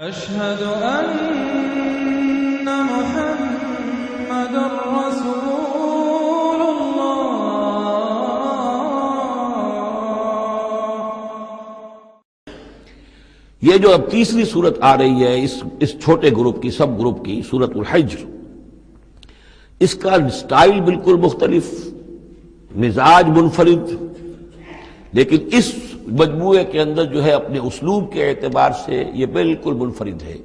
أشهد أن محمد رسول الله. یہ جو اب تیسری صورت آ رہی ہے اس چھوٹے گروپ کی، سب گروپ کی، سورۃ الحجر، اس کا سٹائل بالکل مختلف، مزاج منفرد، لیکن اس مجموعے کے اندر جو ہے اپنے اسلوب کے اعتبار سے یہ بالکل منفرد ہے۔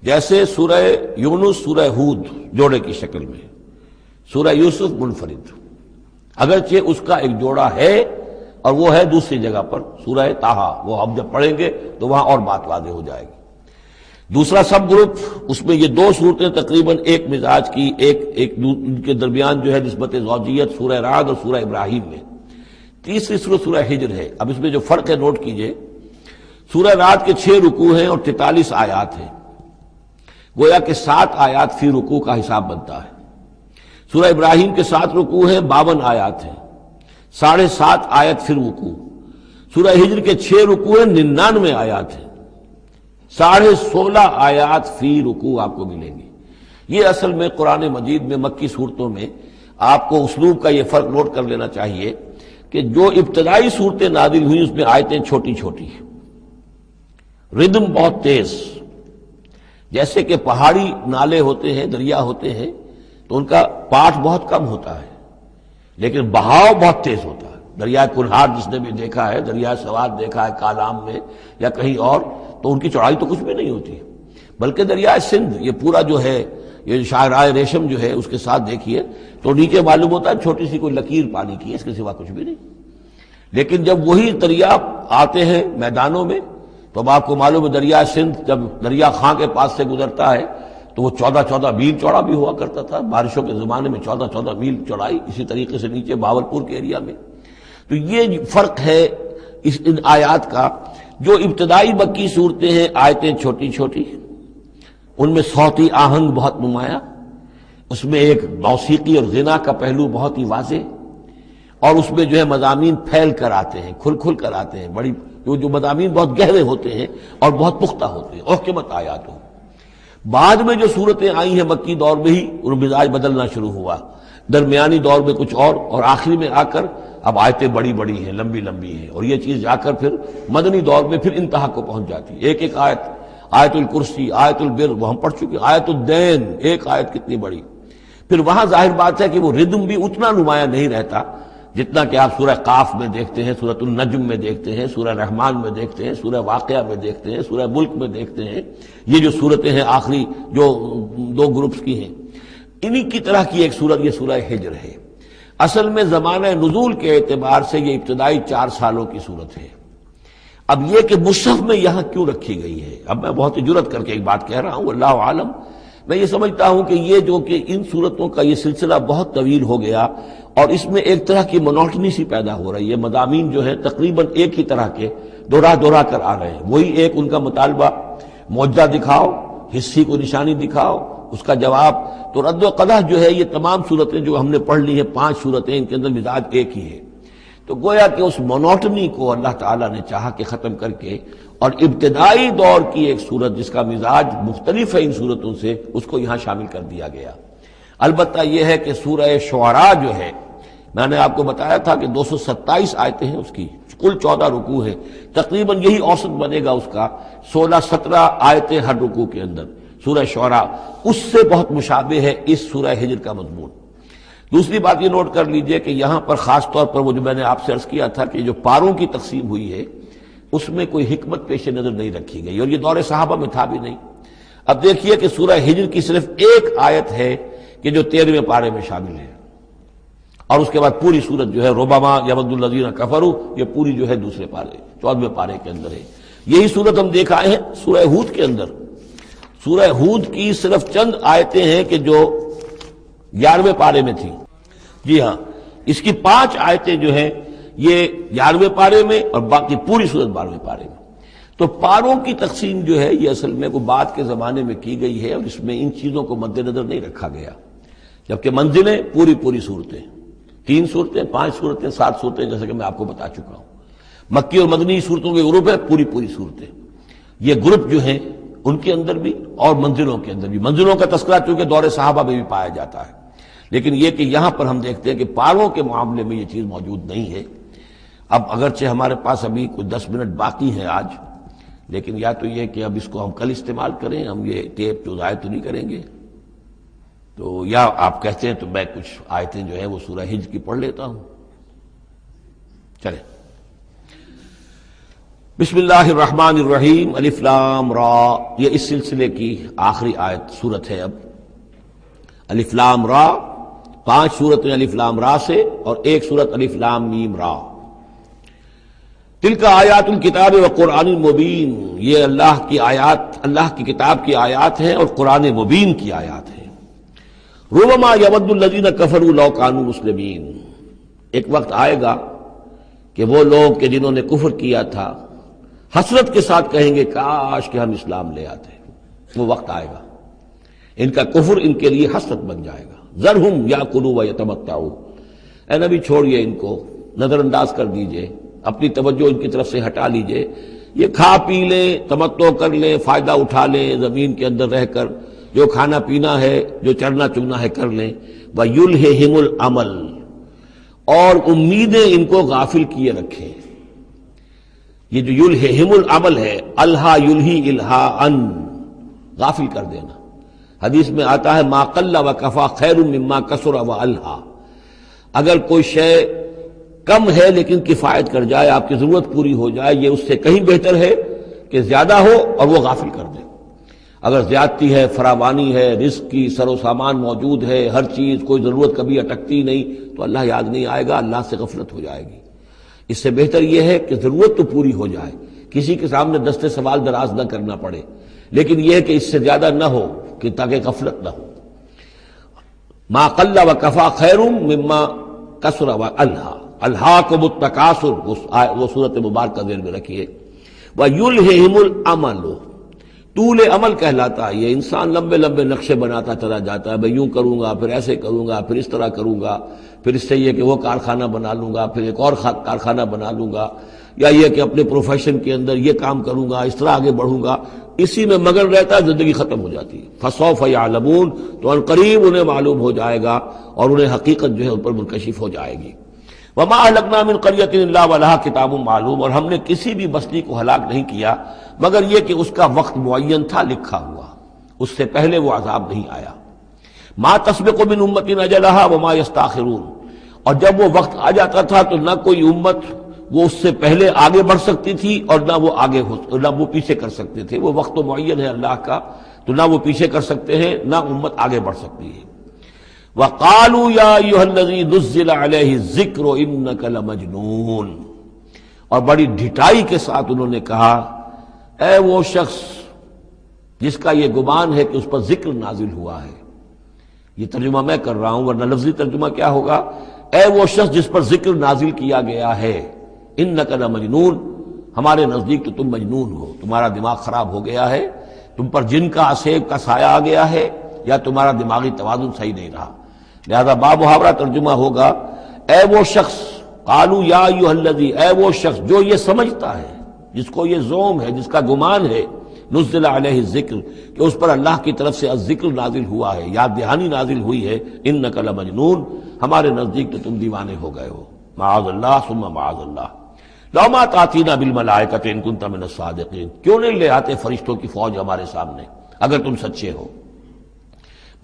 جیسے سورہ یونس سورہ ہود جوڑے کی شکل میں، سورہ یوسف منفرد، اگرچہ اس کا ایک جوڑا ہے اور وہ ہے دوسری جگہ پر سورہ طٰہٰ، وہ ہم جب پڑھیں گے تو وہاں اور بات واضح ہو جائے گی۔ دوسرا سب گروپ، اس میں یہ دو صورتیں تقریباً ایک مزاج کی، ایک ان کے درمیان جو ہے نسبت زوجیت سورہ رعد اور سورہ ابراہیم میں۔ تیسری صورت سورہ ہجر ہے۔ اب اس میں جو فرق ہے نوٹ کیجئے، سورہ رعد کے 6 رکوع ہیں اور 43 آیات ہیں، گویا کہ 7 آیات فی رکوع کا حساب بنتا ہے۔ سورہ ابراہیم کے 7 رکوع ہیں، 52 آیات ہیں، 7.5 آیت فی رکوع۔ سورہ ہجر کے 6 رکوع ہیں، 99 آیات ہیں، 16.5 آیات فی رکوع آپ کو ملیں گی۔ یہ اصل میں قرآن مجید میں مکی صورتوں میں آپ کو اسلوب کا یہ فرق نوٹ کر لینا چاہیے کہ جو ابتدائی صورتیں نازل ہوئی اس میں آیتیں چھوٹی چھوٹی، ردم بہت تیز، جیسے کہ پہاڑی نالے ہوتے ہیں، دریا ہوتے ہیں تو ان کا پاٹ بہت کم ہوتا ہے لیکن بہاؤ بہت تیز ہوتا ہے۔ دریائے کنہار جس نے بھی دیکھا ہے، دریائے سوات دیکھا ہے کالام میں یا کہیں اور، تو ان کی چوڑائی تو کچھ بھی نہیں ہوتی، بلکہ دریائے سندھ یہ پورا جو ہے، یہ شاہراہ ریشم جو ہے اس کے ساتھ دیکھیے تو نیچے معلوم ہوتا ہے چھوٹی سی کوئی لکیر پانی کی ہے، اس کے سوا کچھ بھی نہیں۔ لیکن جب وہی دریا آتے ہیں میدانوں میں تو اب آپ کو معلوم ہے دریائے سندھ جب دریا خاں کے پاس سے گزرتا ہے تو وہ 14 میل چوڑا بھی ہوا کرتا تھا، بارشوں کے زمانے میں 14 میل چوڑائی، اسی طریقے سے نیچے باولپور کے ایریا میں۔ تو یہ فرق ہے ان آیات کا۔ جو ابتدائی مکی صورتیں ہیں آیتیں چھوٹی چھوٹی، ان میں صوتی آہنگ بہت نمایاں، اس میں ایک موسیقی اور غنا کا پہلو بہت ہی واضح، اور اس میں جو ہے مضامین پھیل کر آتے ہیں، کھل کھل کر آتے ہیں، بڑی جو مضامین بہت گہرے ہوتے ہیں اور بہت پختہ ہوتے ہیں، احکمت آیات ہو۔ بعد میں جو صورتیں آئی ہیں مکی دور میں ہی ان مزاج بدلنا شروع ہوا، درمیانی دور میں کچھ اور آخری میں آ کر اب آیتیں بڑی بڑی ہیں، لمبی لمبی ہیں، اور یہ چیز جا کر پھر مدنی دور میں پھر انتہا کو پہنچ جاتی ہے۔ ایک ایک آیت، آیت الکرسی، آیت البر وہ ہم پڑھ چکے، آیت الدین، ایک آیت کتنی بڑی۔ پھر وہاں ظاہر بات ہے کہ وہ ردم بھی اتنا نمایاں نہیں رہتا جتنا کہ آپ سورہ قاف میں دیکھتے ہیں، سورۃ النجم میں دیکھتے ہیں، سورہ رحمان میں دیکھتے ہیں، سورہ واقعہ میں دیکھتے ہیں، سورہ ملک میں دیکھتے ہیں۔ یہ جو صورتیں ہیں آخری جو 2 گروپس کی ہیں، انہی کی طرح کی ایک صورت یہ سورہ ہجر ہے۔ اصل میں زمانہ نزول کے اعتبار سے یہ ابتدائی 4 سالوں کی صورت ہے۔ اب یہ کہ مصحف میں یہاں کیوں رکھی گئی ہے، اب میں بہت ہی جرأت کر کے ایک بات کہہ رہا ہوں، اللہ عالم، میں یہ سمجھتا ہوں کہ یہ جو کہ ان صورتوں کا یہ سلسلہ بہت طویل ہو گیا اور اس میں ایک طرح کی مونوٹنی سی پیدا ہو رہی ہے، مضامین جو ہیں تقریباً ایک ہی طرح کے دوہرا کر آ رہے ہیں، وہی ایک ان کا مطالبہ، معجزہ دکھاؤ، حصی کو نشانی دکھاؤ، اس کا جواب۔ تو رد و قدح جو ہے یہ تمام صورتیں جو ہم نے پڑھ لی ہیں 5 صورتیں، ان کے اندر مزاج ایک ہی ہے۔ تو گویا کہ اس مونوٹنی کو اللہ تعالیٰ نے چاہا کہ ختم کر کے، اور ابتدائی دور کی ایک صورت جس کا مزاج مختلف ہے ان صورتوں سے، اس کو یہاں شامل کر دیا گیا۔ البتہ یہ ہے کہ سورہ شعراء جو ہے، میں نے آپ کو بتایا تھا کہ 227 آیتیں ہیں اس کی، کل 14 رکوع ہیں، تقریباً یہی اوسط بنے گا اس کا، 16-17 آیتیں ہر رکوع کے اندر۔ سورہ شعراء اس سے بہت مشابہ ہے اس سورہ ہجر کا مضمون۔ دوسری بات یہ نوٹ کر لیجئے کہ یہاں پر خاص طور پر وہ جو میں نے آپ سے عرض کیا تھا کہ جو پاروں کی تقسیم ہوئی ہے اس میں کوئی حکمت پیش نظر نہیں رکھی گئی، اور یہ دور صحابہ میں تھا بھی نہیں۔ اب دیکھیے کہ سورہ ہجر کی صرف ایک آیت ہے کہ جو 13ویں پارے میں شامل ہے، اور اس کے بعد پوری سورت جو ہے ربما یود الذین کفروا، یہ پوری جو ہے دوسرے پارے 14ویں پارے کے اندر ہے۔ یہی سورت ہم دیکھ آئے ہیں سورہ ہود کے اندر۔ سورہ ہود کی صرف چند آیتیں ہیں کہ جو 11ویں پارے میں تھیں، جی ہاں، اس کی 5 آیتیں جو ہیں یہ 11ویں پارے میں اور باقی پوری سورت 12ویں پارے میں۔ تو پاروں کی تقسیم جو ہے یہ اصل میں وہ بعد کے زمانے میں کی گئی ہے، اور اس میں ان چیزوں کو مد نظر نہیں رکھا گیا، جبکہ منزلیں پوری صورتیں، 3 صورتیں، 5 صورتیں، 7 صورتیں، جیسے کہ میں آپ کو بتا چکا ہوں۔ مکی اور مدنی صورتوں کے گروپ ہے، پوری صورتیں۔ یہ گروپ جو ہیں ان کے اندر بھی اور منزلوں کے اندر بھی. منزلوں کا تذکرہ چونکہ دور صحابہ میں بھی پایا جاتا ہے، لیکن یہ کہ یہاں پر ہم دیکھتے ہیں کہ پاروں کے معاملے میں یہ چیز موجود نہیں ہے. اب اگرچہ ہمارے پاس ابھی کچھ 10 منٹ باقی ہیں آج، لیکن یا تو یہ کہ اب اس کو ہم کل استعمال کریں، ہم یہ ٹیپ تو ضائع تو نہیں کریں گے، تو یا آپ کہتے ہیں تو میں کچھ آیتیں جو ہیں وہ سورہ حجر کی پڑھ لیتا ہوں. چلیں. بسم اللہ الرحمن الرحیم. الف لام را، یہ اس سلسلے کی آخری آیت سورت ہے. اب الف لام را، 5 سورتیں الف لام را سے اور ایک سورت الف لام میم را. تلک آیات الکتاب و قرآن مبین، یہ اللہ کی آیات، اللہ کی کتاب کی آیات ہیں اور قرآن مبین کی آیات ہیں. ربما یود الذین کفروا لو کانوا مسلمین، ایک وقت آئے گا کہ وہ لوگ کہ جنہوں نے کفر کیا تھا حسرت کے ساتھ کہیں گے کاش کہ ہم اسلام لے آتے. وہ وقت آئے گا ان کا کفر ان کے لیے حسرت بن جائے گا. ذرہم یاکلوا ویتمتعوا، اے نبی چھوڑیے ان کو، نظر انداز کر دیجئے، اپنی توجہ ان کی طرف سے ہٹا لیجئے. یہ کھا پی لیں، تمتع کر لیں، فائدہ اٹھا لیں، زمین کے اندر رہ کر جو کھانا پینا ہے، جو چرنا چگنا ہے کر لیں. وَيُلْهِهِمُ الْعَمَلُ، اور امیدیں ان کو غافل کیے رکھیں. یہ جو یلہہم العمل ہے، الہا یلہی الہاءً، غافل کر دینا. حدیث میں آتا ہے ما قل وکفا خیر مما کثر والہا، اگر کوئی شے کم ہے لیکن کفایت کر جائے، آپ کی ضرورت پوری ہو جائے، یہ اس سے کہیں بہتر ہے کہ زیادہ ہو اور وہ غافل کر دے. اگر زیادتی ہے، فراوانی ہے، رزق کی سر و سامان موجود ہے، ہر چیز، کوئی ضرورت کبھی اٹکتی نہیں، تو اللہ یاد نہیں آئے گا، اللہ سے غفلت ہو جائے گی. اس سے بہتر یہ ہے کہ ضرورت تو پوری ہو جائے، کسی کے سامنے دستے سوال دراز نہ کرنا پڑے، لیکن یہ ہے کہ اس سے زیادہ نہ ہو کہ تاکہ غفلت نہ ہو. ما قل وکفا خیر مما کثر والہا، الہاکم التکاثر، وہ صورت مبارکہ ذہن میں رکھیے. وَيُلْهِهِمُ الْعَمَلُ، طول عمل کہلاتا ہے. یہ انسان لمبے لمبے نقشے بناتا چلا جاتا ہے، میں یوں کروں گا، پھر ایسے کروں گا، پھر اس طرح کروں گا، پھر اس سے یہ کہ وہ کارخانہ بنا لوں گا، پھر ایک اور کارخانہ بنا لوں گا، یا یہ کہ اپنے پروفیشن کے اندر یہ کام کروں گا، اس طرح آگے بڑھوں گا. اسی میں مگن رہتا ہے، زندگی ختم ہو جاتی ہے. فَسَوْفَ يَعْلَمُونَ، تو ان قریب انہیں معلوم ہو جائے گا اور انہیں حقیقت جو ہے ان پر منکشف ہو جائے گی. وَمَا أَهْلَكْنَا مِنْ قَرْيَةٍ إِلَّا وَلَهَا کِتَابٌ معلوم، اور ہم نے کسی بھی بستی کو ہلاک نہیں کیا مگر یہ کہ اس کا وقت معین تھا لکھا ہوا، اس سے پہلے وہ عذاب نہیں آیا. مَا تَسْبِقُ مِنْ أُمَّةٍ أَجَلَهَا وَمَا يَسْتَأْخِرُونَ، اور جب وہ وقت آ جاتا تھا تو نہ کوئی امت وہ اس سے پہلے آگے بڑھ سکتی تھی اور نہ وہ پیچھے کر سکتے تھے. وہ وقت تو معین ہے اللہ کا، تو نہ وہ پیچھے کر سکتے ہیں نہ امت آگے بڑھ سکتی ہے. وَقَالُوا يَا أَيُّهَا الَّذِي نُزِّلَ عَلَيْهِ الذِّكْرُ إِنَّكَ لَمَجْنُونٌ، اور بڑی ڈھٹائی کے ساتھ انہوں نے کہا اے وہ شخص جس کا یہ گمان ہے کہ اس پر ذکر نازل ہوا ہے. یہ ترجمہ میں کر رہا ہوں، ورنہ لفظی ترجمہ کیا ہوگا؟ اے وہ شخص جس پر ذکر نازل کیا گیا ہے، انک لمجنون، ہمارے نزدیک تو تم مجنون ہو، تمہارا دماغ خراب ہو گیا ہے، تم پر جن کا اسیب کا سایہ آ گیا ہے، یا تمہارا دماغی توازن صحیح نہیں رہا. لہذا بامحاورہ ترجمہ ہوگا اے وہ شخص، قالوا یا ایھا الذی، اے وہ شخص جو یہ سمجھتا ہے، جس کو یہ زوم ہے، جس کا گمان ہے، نزل علیہ الذکر، کہ اس پر اللہ کی طرف سے الذکر نازل ہوا ہے، یاد دہانی نازل ہوئی ہے، انک لمجنون، ہمارے نزدیک تو تم دیوانے ہو گئے ہو. معاذ اللہ ثم معاذ اللہ. لو ما تاتینا بالملائکۃ ان کنت من الصادقین، کیوں نہیں لے آتے فرشتوں کی فوج ہمارے سامنے اگر تم سچے ہو.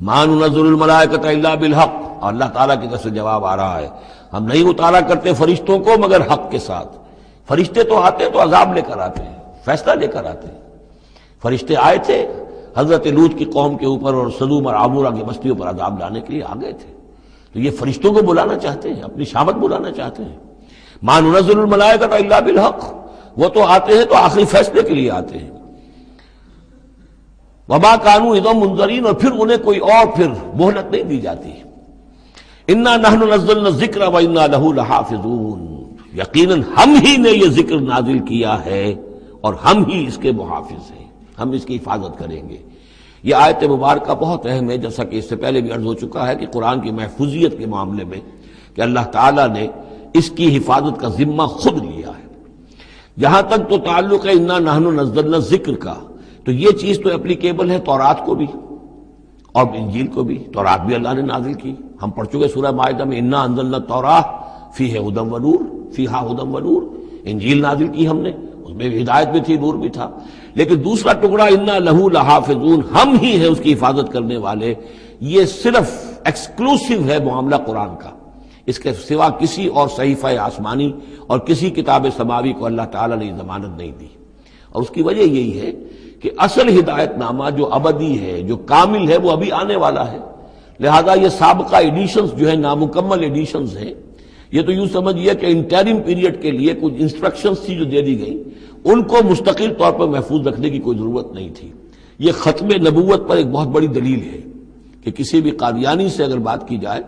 ما ننزل الملائکۃ الا بالحق، اور اللہ تعالیٰ کی طرف سے جواب آ رہا ہے ہم نہیں اتارا کرتے فرشتوں کو مگر حق کے ساتھ. فرشتے تو آتے تو عذاب لے کر آتے ہیں، فیصلہ لے کر آتے ہیں. فرشتے آئے تھے حضرت لوط کی قوم کے اوپر اور سدوم اور عمورہ کی بستیوں پر عذاب لانے کے لیے آ گئے تھے. تو یہ فرشتوں کو بلانا چاہتے ہیں، اپنی شامت بلانا چاہتے ہیں. ما ننزل الملائکۃ الا بالحق، وہ تو آتے ہیں تو آخری فیصلے کے لیے آتے ہیں. وما کانوا اذا منذرین، اور پھر انہیں کوئی اور پھر مہلت نہیں دی جاتی. انا نحن نزلنا الذکر وانا له لحافظون، یقیناً ہم ہی نے یہ ذکر نازل کیا ہے اور ہم ہی اس کے محافظ ہیں، ہم اس کی حفاظت کریں گے. یہ آیت مبارکہ بہت اہم ہے، جیسا کہ اس سے پہلے بھی عرض ہو چکا ہے کہ قرآن کی محفوظیت کے معاملے میں کہ اللہ تعالیٰ نے اس کی حفاظت کا ذمہ خود لیا ہے. جہاں تک تو تعلق ہے انا نحن نزلنا الذکر کا، تو یہ چیز تو اپلیکیبل ہے تورات کو بھی اور انجیل کو بھی. تورات بھی اللہ نے نازل کی، ہم پڑھ چکے سورہ مائدہ میں انا انزلنا التوراۃ فیہا ھدی ونور. انجیل نازل کی ہم نے، اس میں ہدایت بھی تھی، نور بھی تھا. لیکن دوسرا ٹکڑا انا لہو لحافظون، ہم ہی ہیں اس کی حفاظت کرنے والے، یہ صرف ایکسکلوسیو ہے معاملہ قرآن کا. اس کے سوا کسی اور صحیفہ آسمانی اور کسی کتاب سماوی کو اللہ تعالیٰ نے ضمانت نہیں دی. اور اس کی وجہ یہی ہے کہ اصل ہدایت نامہ جو ابدی ہے، جو کامل ہے، وہ ابھی آنے والا ہے. لہذا یہ سابقہ ایڈیشنز جو ہیں، نامکمل ایڈیشنز ہیں، یہ تو یوں سمجھیے کہ انٹرم پیریڈ کے لیے کچھ انسٹرکشنز تھی جو دے دی گئیں، ان کو مستقل طور پر محفوظ رکھنے کی کوئی ضرورت نہیں تھی. یہ ختم نبوت پر ایک بہت بڑی دلیل ہے کہ کسی بھی قادیانی سے اگر بات کی جائے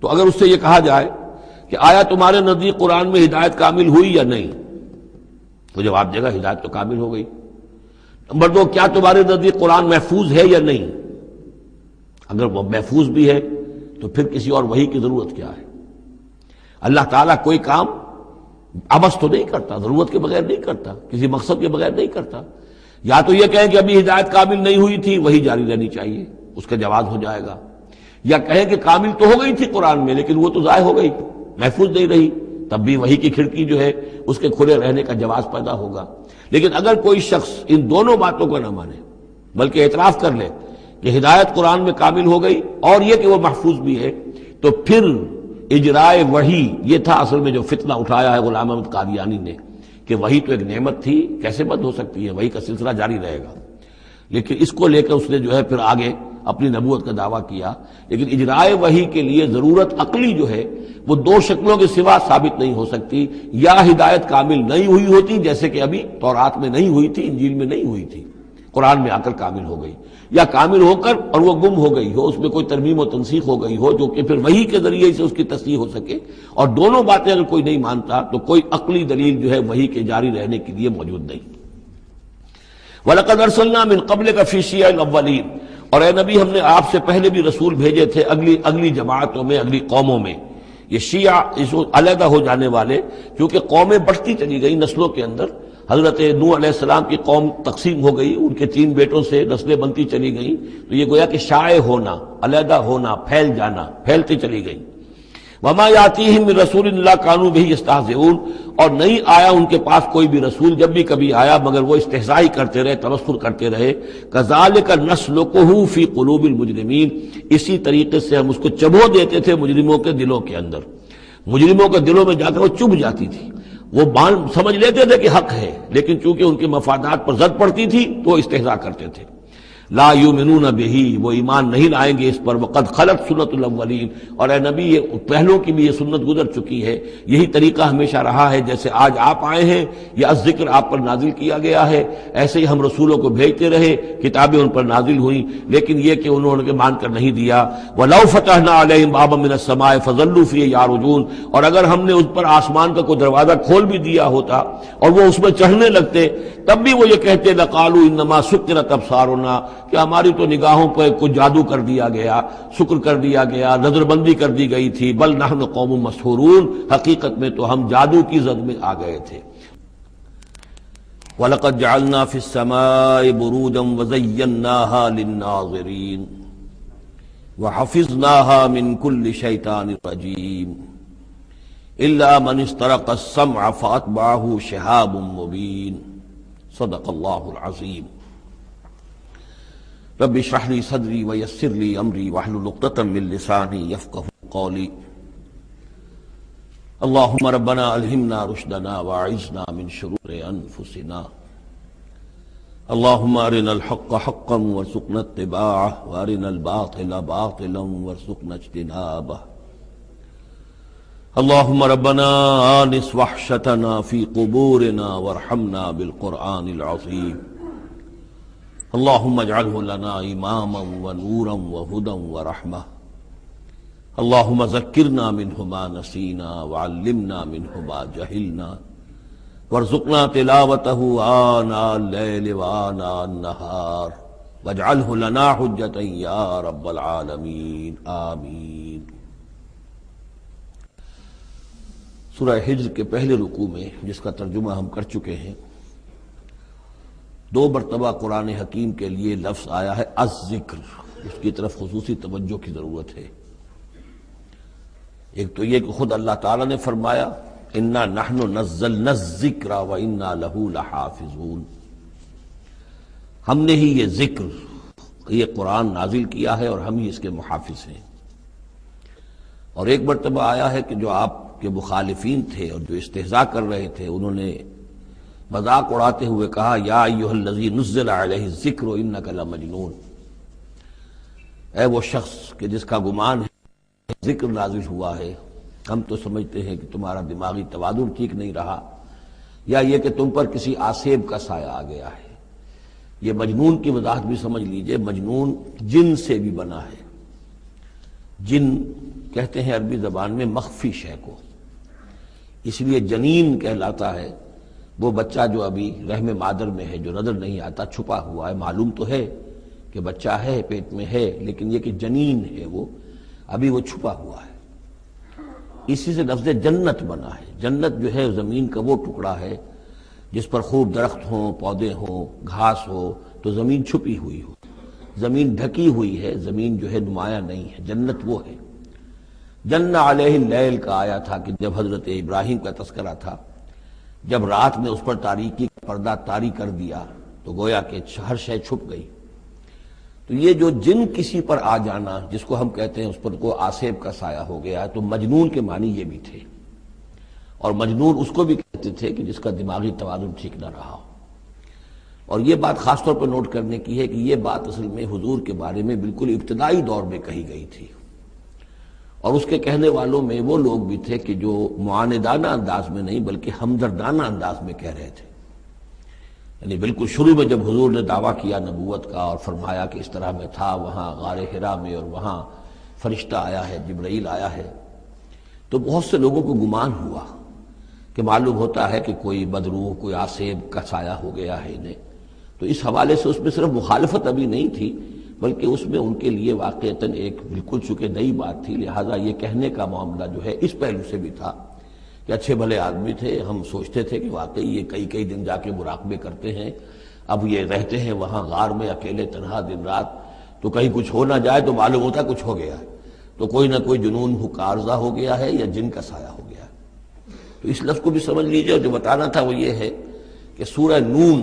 تو اگر اس سے یہ کہا جائے کہ آیا تمہارے نزدیک قرآن میں ہدایت کامل ہوئی یا نہیں، تو جواب دے گا ہدایت تو کامل ہو گئی. نمبر 2، کیا تمہارے نزدیک قرآن محفوظ ہے یا نہیں؟ اگر وہ محفوظ بھی ہے تو پھر کسی اور وحی کی ضرورت کیا ہے؟ اللہ تعالیٰ کوئی کام عبث تو نہیں کرتا، ضرورت کے بغیر نہیں کرتا، کسی مقصد کے بغیر نہیں کرتا. یا تو یہ کہیں کہ ابھی ہدایت کامل نہیں ہوئی تھی، وہی جاری رہنی چاہیے، اس کا جواز ہو جائے گا. یا کہیں کہ کامل تو ہو گئی تھی قرآن میں لیکن وہ تو ضائع ہو گئی، محفوظ نہیں رہی، تب بھی وحی کی کھڑکی جو ہے اس کے کھلے رہنے کا جواز پیدا ہوگا. لیکن اگر کوئی شخص ان دونوں باتوں کو نہ مانے بلکہ اعتراف کر لے کہ ہدایت قرآن میں کامل ہو گئی اور یہ کہ وہ محفوظ بھی ہے، تو پھر اجرائے وحی، یہ تھا اصل میں جو فتنہ اٹھایا ہے غلام احمد قادیانی نے کہ وحی تو ایک نعمت تھی، کیسے بند ہو سکتی ہے، وحی کا سلسلہ جاری رہے گا. لیکن اس کو لے کر اس نے جو ہے پھر آگے اپنی نبوت کا دعویٰ کیا. لیکن اجرائے وحی کے لیے ضرورت عقلی جو ہے وہ دو شکلوں کے سوا ثابت نہیں ہو سکتی. یا ہدایت کامل نہیں ہوئی ہوتی جیسے کہ ابھی تورات میں نہیں ہوئی تھی، انجیل میں نہیں ہوئی تھی، قرآن میں آ کر کامل ہو گئی، یا کامل ہو کر اور وہ گم ہو گئی ہو، اس میں کوئی ترمیم و تنسیخ ہو گئی ہو جو کہ پھر وحی کے ذریعے سے اس کی تصحیح ہو سکے. اور دونوں باتیں اگر کوئی نہیں مانتا تو کوئی عقلی دلیل جو ہے وحی کے جاری رہنے کے لیے موجود نہیں. وَلَقَدْ أَرْسَلْنَا مِن قَبْلِكَ فِي شِيَعِ الْأَوَّلِينَ، اور اے نبی ہم نے آپ سے پہلے بھی رسول بھیجے تھے اگلی جماعتوں میں، اگلی قوموں میں. یہ شیعہ اس علیحدہ ہو جانے والے، کیونکہ قومیں بڑھتی چلی گئی نسلوں کے اندر. حضرت نوح علیہ السلام کی قوم تقسیم ہو گئی، ان کے 3 بیٹوں سے نسلیں بنتی چلی گئیں، تو یہ گویا کہ شائع ہونا، علیحدہ ہونا، پھیل جانا، پھیلتی چلی گئی. وما یاتیہم من رسول الا کانوا بہ یستہزئون، اور نہیں آیا ان کے پاس کوئی بھی رسول، جب بھی کبھی آیا مگر وہ استہزاء کرتے رہے، تبصر کرتے رہے. کذالک نسلکہ فی قلوب المجرمین، اسی طریقے سے ہم اس کو چبھو دیتے تھے مجرموں کے دلوں کے اندر. مجرموں کے دلوں میں جا کر وہ چبھ جاتی تھی، وہ سمجھ لیتے تھے کہ حق ہے، لیکن چونکہ ان کے مفادات پر زد پڑتی تھی تو وہ استہزاء کرتے تھے. لا یؤمنون بہ، وہ ایمان نہیں لائیں گے اس پر. وقد خلت سنت الاولین، اور اے نبی یہ پہلوں کی بھی یہ سنت گزر چکی ہے. یہی طریقہ ہمیشہ رہا ہے، جیسے آج آپ آئے ہیں یا ذکر آپ پر نازل کیا گیا ہے، ایسے ہی ہم رسولوں کو بھیجتے رہے، کتابیں ان پر نازل ہوئیں، لیکن یہ کہ انہوں نے مان کر نہیں دیا. وَلَوْ فَتَحْنَا عَلَيْهِمْ بَابًا مِّنَ السَّمَاءِ فَظَلُّوا فِيهِ يَعْرُجُونَ، اور اگر ہم نے اس پر آسمان کا کوئی دروازہ کھول بھی دیا ہوتا اور وہ اس میں چڑھنے لگتے، تب بھی وہ یہ کہتے لَقَالُوا إِنَّمَا سُكِّرَتْ أَبْصَارُنَا، کہ ہماری تو نگاہوں پر کچھ جادو کر دیا گیا، شکر کر دیا گیا، نظر بندی کر دی گئی تھی. بل نحن قوم مسحورون، حقیقت میں تو ہم جادو کی زد میں آ گئے تھے. وَلَقَدْ جَعَلْنَا فِي السَّمَاءِ بُرُوجًا وَزَيَّنَّاهَا لِلنَّاظِرِينَ وَحَفِظْنَاهَا مِنْ كُلِّ شَيْطَانٍ رَجِيمٍ إِلَّا مَنِ اسْتَرَقَ السَّمْعَ فَأَتْبَعَهُ شِهَابٌ مُّبِينٌ. صدق اللہ العظیم. رب اشرح لي صدري ويسر لي امري واحلل عقدة من لساني يفقهوا قولي. اللهم ربنا الهمنا رشدنا واعذنا من شرور انفسنا. اللهم ارنا الحق حقا وارزقنا اتباعه وارنا الباطل باطلا وارزقنا اجتنابه. اللهم ربنا آنس وحشتنا في قبورنا وارحمنا بالقرآن العظيم. اللهم اجعله لنا إماما ونورا وهدى ورحمة. اللهم ذكرنا منه ما نسينا وعلمنا منه ما جهلنا وارزقنا تلاوته آناء الليل وآناء النهار واجعله لنا حجة يا رب العالمين آمين. سورہ ہجر کے پہلے رکوع میں، جس کا ترجمہ ہم کر چکے ہیں، دو مرتبہ قرآن حکیم کے لیے لفظ آیا ہے الذکر، اس کی طرف خصوصی توجہ کی ضرورت ہے۔ ایک تو یہ کہ خود اللہ تعالیٰ نے فرمایا انا نحن نزلنا الذکر وانا لہ لحافظون، ہم نے ہی یہ ذکر، یہ قرآن نازل کیا ہے اور ہم ہی اس کے محافظ ہیں۔ اور ایک مرتبہ آیا ہے کہ جو آپ کے مخالفین تھے اور جو استہزاء کر رہے تھے، انہوں نے مذاق اڑاتے ہوئے کہا یا ایھا الذی نزل علیہ الذکر انک لمجنون، اے وہ شخص کہ جس کا گمان ہے ذکر نازل ہوا ہے، ہم تو سمجھتے ہیں کہ تمہارا دماغی توازن ٹھیک نہیں رہا، یا یہ کہ تم پر کسی آسیب کا سایہ آ گیا ہے۔ یہ مجنون کی وضاحت بھی سمجھ لیجئے، مجنون جن سے بھی بنا ہے۔ جن کہتے ہیں عربی زبان میں مخفی شے کو، اس لیے جنین کہلاتا ہے وہ بچہ جو ابھی رحم مادر میں ہے، جو نظر نہیں آتا، چھپا ہوا ہے، معلوم تو ہے کہ بچہ ہے، پیٹ میں ہے، لیکن یہ کہ جنین ہے وہ ابھی وہ چھپا ہوا ہے۔ اسی سے لفظ جنت بنا ہے۔ جنت جو ہے زمین کا وہ ٹکڑا ہے جس پر خوب درخت ہوں، پودے ہوں، گھاس ہو، تو زمین چھپی ہوئی ہو، زمین ڈھکی ہوئی ہے، زمین جو ہے نمایاں نہیں ہے۔ جنت وہ ہے۔ جن علیہ اللیل کا آیا تھا کہ جب حضرت ابراہیم کا تذکرہ تھا، جب رات نے اس پر تاریکی کا پردہ طاری کر دیا تو گویا کہ ہر شے چھپ گئی۔ تو یہ جو جن کسی پر آ جانا، جس کو ہم کہتے ہیں اس پر کو آسیب کا سایہ ہو گیا، تو مجنون کے معنی یہ بھی تھے۔ اور مجنون اس کو بھی کہتے تھے کہ جس کا دماغی توازن ٹھیک نہ رہا ہو۔ اور یہ بات خاص طور پر نوٹ کرنے کی ہے کہ یہ بات اصل میں حضور کے بارے میں بالکل ابتدائی دور میں کہی گئی تھی، اور اس کے کہنے والوں میں وہ لوگ بھی تھے کہ جو معاندانہ انداز میں نہیں بلکہ ہمدردانہ انداز میں کہہ رہے تھے۔ یعنی بالکل شروع میں جب حضور نے دعویٰ کیا نبوت کا اور فرمایا کہ اس طرح میں تھا وہاں غار حرا میں، اور وہاں فرشتہ آیا ہے، جبرائیل آیا ہے، تو بہت سے لوگوں کو گمان ہوا کہ معلوم ہوتا ہے کہ کوئی بدروح، کوئی آسیب کا سایہ ہو گیا ہے انہیں۔ تو اس حوالے سے اس میں صرف مخالفت ابھی نہیں تھی، بلکہ اس میں ان کے لیے واقعتاً ایک بالکل چونکہ نئی بات تھی، لہٰذا یہ کہنے کا معاملہ جو ہے اس پہلو سے بھی تھا کہ اچھے بھلے آدمی تھے، ہم سوچتے تھے کہ واقعی یہ کئی دن جا کے مراقبے کرتے ہیں، اب یہ رہتے ہیں وہاں غار میں اکیلے تنہا دن رات، تو کہیں کچھ ہو نہ جائے تو معلوم ہوتا کچھ ہو گیا ہے، تو کوئی نہ کوئی جنون عارضہ ہو گیا ہے یا جن کا سایہ ہو گیا ہے۔ تو اس لفظ کو بھی سمجھ لیجیے، اور جو بتانا تھا وہ یہ ہے کہ سورہ نون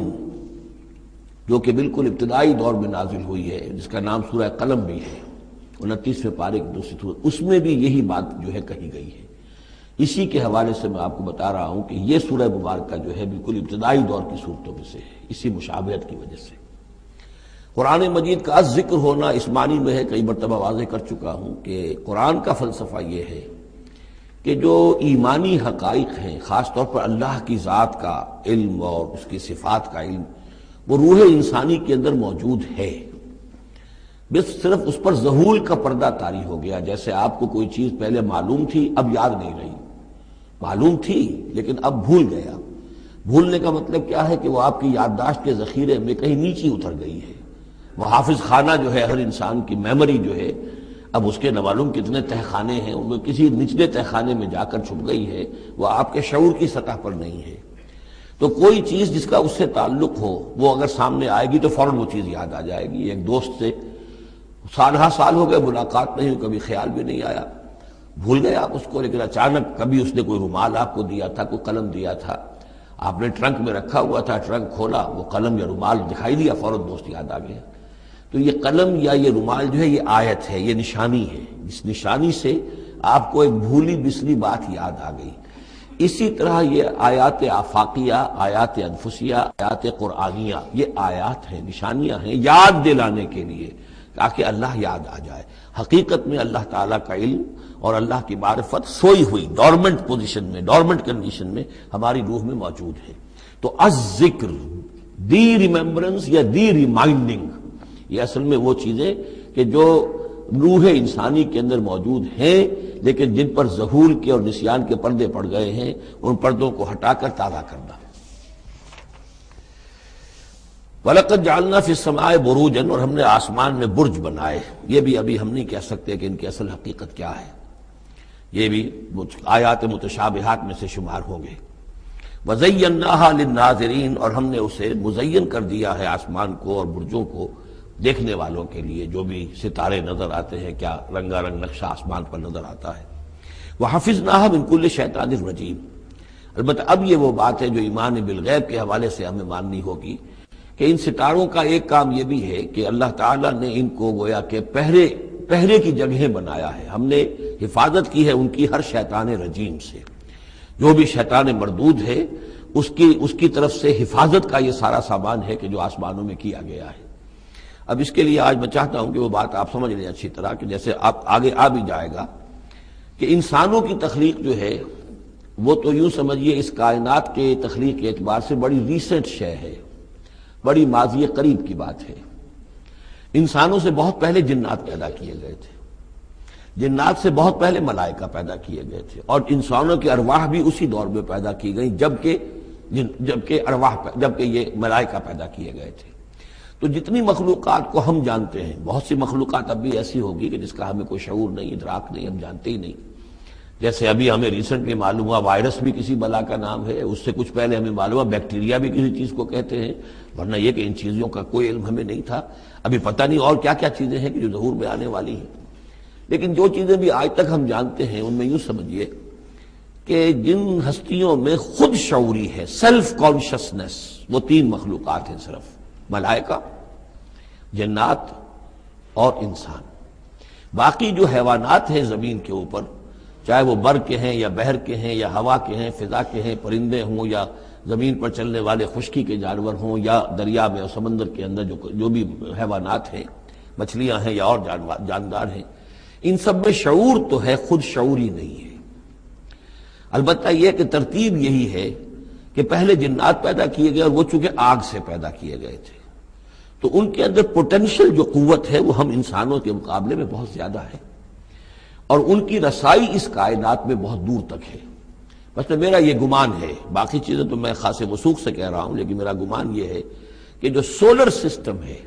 جو کہ بالکل ابتدائی دور میں نازل ہوئی ہے، جس کا نام سورہ قلم بھی ہے، 29ویں پارے کی دوسری سورت، اس میں بھی یہی بات جو ہے کہی گئی ہے۔ اسی کے حوالے سے میں آپ کو بتا رہا ہوں کہ یہ سورہ مبارکہ جو ہے بالکل ابتدائی دور کی صورتوں میں سے ہے، اسی مشابہت کی وجہ سے۔ قرآن مجید کا ذکر ہونا اس معنی میں ہے، کئی مرتبہ واضح کر چکا ہوں کہ قرآن کا فلسفہ یہ ہے کہ جو ایمانی حقائق ہیں، خاص طور پر اللہ کی ذات کا علم اور اس کی صفات کا علم، وہ روح انسانی کے اندر موجود ہے، بس صرف اس پر ظہور کا پردہ طاری ہو گیا۔ جیسے آپ کو کوئی چیز پہلے معلوم تھی، اب یاد نہیں رہی، معلوم تھی لیکن اب بھول گیا۔ بھولنے کا مطلب کیا ہے کہ وہ آپ کی یادداشت کے ذخیرے میں کہیں نیچی اتر گئی ہے۔ وہ حافظ خانہ جو ہے، ہر انسان کی میموری جو ہے، اب اس کے نہ معلوم کتنے تہہ خانے ہیں، ان میں کسی نچلے تہہ خانے میں جا کر چھپ گئی ہے، وہ آپ کے شعور کی سطح پر نہیں ہے۔ تو کوئی چیز جس کا اس سے تعلق ہو، وہ اگر سامنے آئے گی تو فوراً وہ چیز یاد آ جائے گی۔ ایک دوست سے سال ہا سال ہو گئے ملاقات نہیں، کبھی خیال بھی نہیں آیا، بھول گئے آپ اس کو، لیکن اچانک کبھی اس نے کوئی رومال آپ کو دیا تھا، کوئی قلم دیا تھا، آپ نے ٹرنک میں رکھا ہوا تھا، ٹرنک کھولا، وہ قلم یا رومال دکھائی دیا، فوراً دوست یاد آ گیا۔ تو یہ قلم یا یہ رومال جو ہے یہ آیت ہے، یہ نشانی ہے، اس نشانی سے آپ کو ایک بھولی بسلی بات یاد آ گئی۔ اسی طرح یہ آیات آفاقیہ، آیات انفسیہ، آیات قرآنیہ، یہ آیات ہیں، نشانیاں ہیں یاد دلانے کے لیے، تاکہ اللہ یاد آ جائے۔ حقیقت میں اللہ تعالیٰ کا علم اور اللہ کی معرفت سوئی ہوئی ڈورمنٹ پوزیشن میں، ڈورمنٹ کنڈیشن میں ہماری روح میں موجود ہے۔ تو الذکر، دی ریممبرنس یا دی ریمائنڈنگ، یہ اصل میں وہ چیزیں کہ جو روح انسانی کے اندر موجود ہیں، لیکن جن پر ظہور کے اور نسیان کے پردے پڑ گئے ہیں، ان پردوں کو ہٹا کر تازہ کرنا۔ وَلَقَدْ جَعَلْنَا فِي السَّمَاءِ بُرُوجًا، اور ہم نے آسمان میں برج بنائے۔ یہ بھی ابھی ہم نہیں کہہ سکتے کہ ان کی اصل حقیقت کیا ہے، یہ بھی آیات متشابہات میں سے شمار ہوں گے۔ وَزَيَّنَّاهَا لِلنَّاظِرِينَ، اور ہم نے اسے مزین کر دیا ہے آسمان کو اور برجوں کو دیکھنے والوں کے لیے، جو بھی ستارے نظر آتے ہیں، کیا رنگا رنگ نقشہ آسمان پر نظر آتا ہے۔ وَحَفِظْنَاهَا مِن كُلِّ شَيْطَانٍ رَجِيمٍ۔ البتہ اب یہ وہ بات ہے جو ایمان بالغیب کے حوالے سے ہمیں ماننی ہوگی کہ ان ستاروں کا ایک کام یہ بھی ہے کہ اللہ تعالیٰ نے ان کو گویا کہ پہرے کی جگہیں بنایا ہے، ہم نے حفاظت کی ہے ان کی ہر شیطان رجیم سے، جو بھی شیطان مردود ہے اس کی طرف سے حفاظت کا یہ سارا سامان ہے کہ جو آسمانوں میں کیا گیا ہے۔ اب اس کے لیے آج میں چاہتا ہوں کہ وہ بات آپ سمجھ لیں اچھی طرح، کہ جیسے آپ آگے آ بھی جائے گا کہ انسانوں کی تخلیق جو ہے وہ تو یوں سمجھیے اس کائنات کے تخلیق کے اعتبار سے بڑی ریسنٹ شے ہے، بڑی ماضی قریب کی بات ہے۔ انسانوں سے بہت پہلے جنات پیدا کیے گئے تھے، جنات سے بہت پہلے ملائکہ پیدا کیے گئے تھے، اور انسانوں کی ارواح بھی اسی دور میں پیدا کی گئیں جبکہ یہ ملائکہ پیدا کیے گئے تھے۔ تو جتنی مخلوقات کو ہم جانتے ہیں، بہت سی مخلوقات اب بھی ایسی ہوگی کہ جس کا ہمیں کوئی شعور نہیں، ادراک نہیں، ہم جانتے ہی نہیں۔ جیسے ابھی ہمیں ریسنٹلی معلوم ہوا وائرس بھی کسی بلا کا نام ہے، اس سے کچھ پہلے ہمیں معلوم ہوا بیکٹیریا بھی کسی چیز کو کہتے ہیں، ورنہ یہ کہ ان چیزوں کا کوئی علم ہمیں نہیں تھا۔ ابھی پتہ نہیں اور کیا کیا چیزیں ہیں کہ جو ظہور میں آنے والی ہیں، لیکن جو چیزیں بھی آج تک ہم جانتے ہیں ان میں یوں سمجھیے کہ جن ہستیوں میں خود شعوری ہے، سیلف کانشسنس، وہ 3 مخلوقات ہیں صرف، ملائکہ، جنات اور انسان۔ باقی جو حیوانات ہیں زمین کے اوپر، چاہے وہ بر کے ہیں یا بحر کے ہیں یا ہوا کے ہیں، فضا کے ہیں، پرندے ہوں یا زمین پر چلنے والے خشکی کے جانور ہوں یا دریا میں اور سمندر کے اندر جو بھی حیوانات ہیں، مچھلیاں ہیں یا اور جاندار ہیں، ان سب میں شعور تو ہے، خود شعوری نہیں ہے۔ البتہ یہ کہ ترتیب یہی ہے کہ پہلے جنات پیدا کیے گئے اور وہ چونکہ آگ سے پیدا کیے گئے تھے، تو ان کے اندر پوٹینشل جو قوت ہے وہ ہم انسانوں کے مقابلے میں بہت زیادہ ہے، اور ان کی رسائی اس کائنات میں بہت دور تک ہے۔ بس میرا یہ گمان ہے، باقی چیزیں تو میں خاص وثوق سے کہہ رہا ہوں، لیکن میرا گمان یہ ہے کہ جو سولر سسٹم ہے،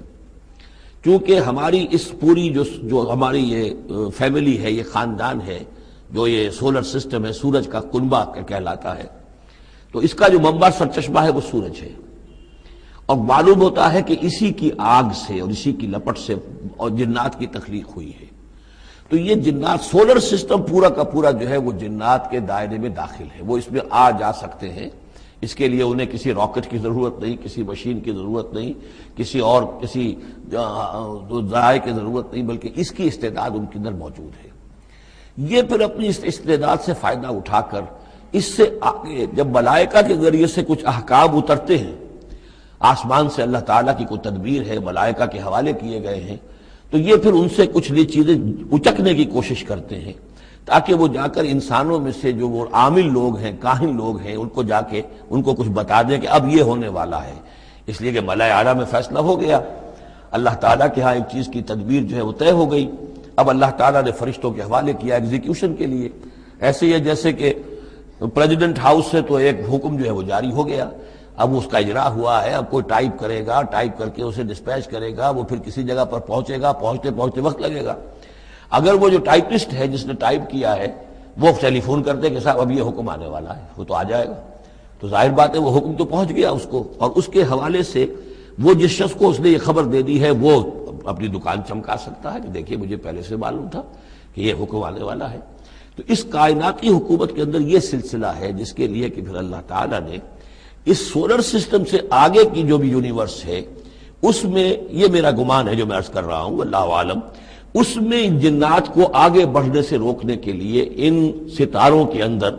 چونکہ ہماری اس پوری جو ہماری یہ فیملی ہے، یہ خاندان ہے، جو یہ سولر سسٹم ہے، سورج کا کنبہ کہلاتا ہے، تو اس کا جو منبع سرچشمہ ہے وہ سورج ہے، اور معلوم ہوتا ہے کہ اسی کی آگ سے اور اسی کی لپٹ سے اور جنات کی تخلیق ہوئی ہے۔ تو یہ جنات، سولر سسٹم پورا کا پورا جو ہے وہ جنات کے دائرے میں داخل ہے، وہ اس میں آ جا سکتے ہیں۔ اس کے لیے انہیں کسی راکٹ کی ضرورت نہیں، کسی مشین کی ضرورت نہیں، کسی ذرائع کی ضرورت نہیں، بلکہ اس کی استعداد ان کے اندر موجود ہے۔ یہ پھر اپنی اس استعداد سے فائدہ اٹھا کر اس سے آگے جب ملائکہ کے ذریعے سے کچھ احکام اترتے ہیں، آسمان سے اللہ تعالیٰ کی کوئی تدبیر ہے، ملائکہ کے حوالے کیے گئے ہیں، تو یہ پھر ان سے کچھ چیزیں اچکنے کی کوشش کرتے ہیں، تاکہ وہ جا کر انسانوں میں سے جو وہ عامل لوگ ہیں، کاہن لوگ ہیں، ان کو جا کے ان کو کچھ بتا دیں کہ اب یہ ہونے والا ہے۔ اس لیے کہ ملائے اعلیٰ میں فیصلہ ہو گیا، اللہ تعالیٰ کے ہاں ایک چیز کی تدبیر جو ہے وہ طے ہو گئی، اب اللہ تعالیٰ نے فرشتوں کے حوالے کیا ایگزیکیوشن کے لیے۔ ایسے ہی ہے جیسے کہ پریزیڈنٹ ہاؤس سے تو ایک حکم جو ہے وہ جاری ہو گیا، اب اس کا اجرا ہوا ہے، اب کوئی ٹائپ کرے گا، ٹائپ کر کے اسے ڈسپیچ کرے گا، وہ پھر کسی جگہ پر پہنچے گا، پہنچتے وقت لگے گا۔ اگر وہ جو ٹائپسٹ ہے جس نے ٹائپ کیا ہے وہ ٹیلی فون کرتے کہ صاحب اب یہ حکم آنے والا ہے، وہ تو آ جائے گا، تو ظاہر بات ہے وہ حکم تو پہنچ گیا اس کو، اور اس کے حوالے سے وہ جس شخص کو اس نے یہ خبر دے دی ہے وہ اپنی دکان چمکا سکتا ہے کہ دیکھیے مجھے پہلے سے معلوم تھا کہ یہ حکم آنے والا ہے۔ تو اس کائناتی حکومت کے اندر یہ سلسلہ ہے جس کے لیے کہ پھر اللہ تعالیٰ نے اس سولر سسٹم سے آگے کی جو بھی یونیورس ہے اس میں، یہ میرا گمان ہے جو میں عرض کر رہا ہوں، اللہ عالم، اس میں جنات کو آگے بڑھنے سے روکنے کے لیے ان ستاروں کے اندر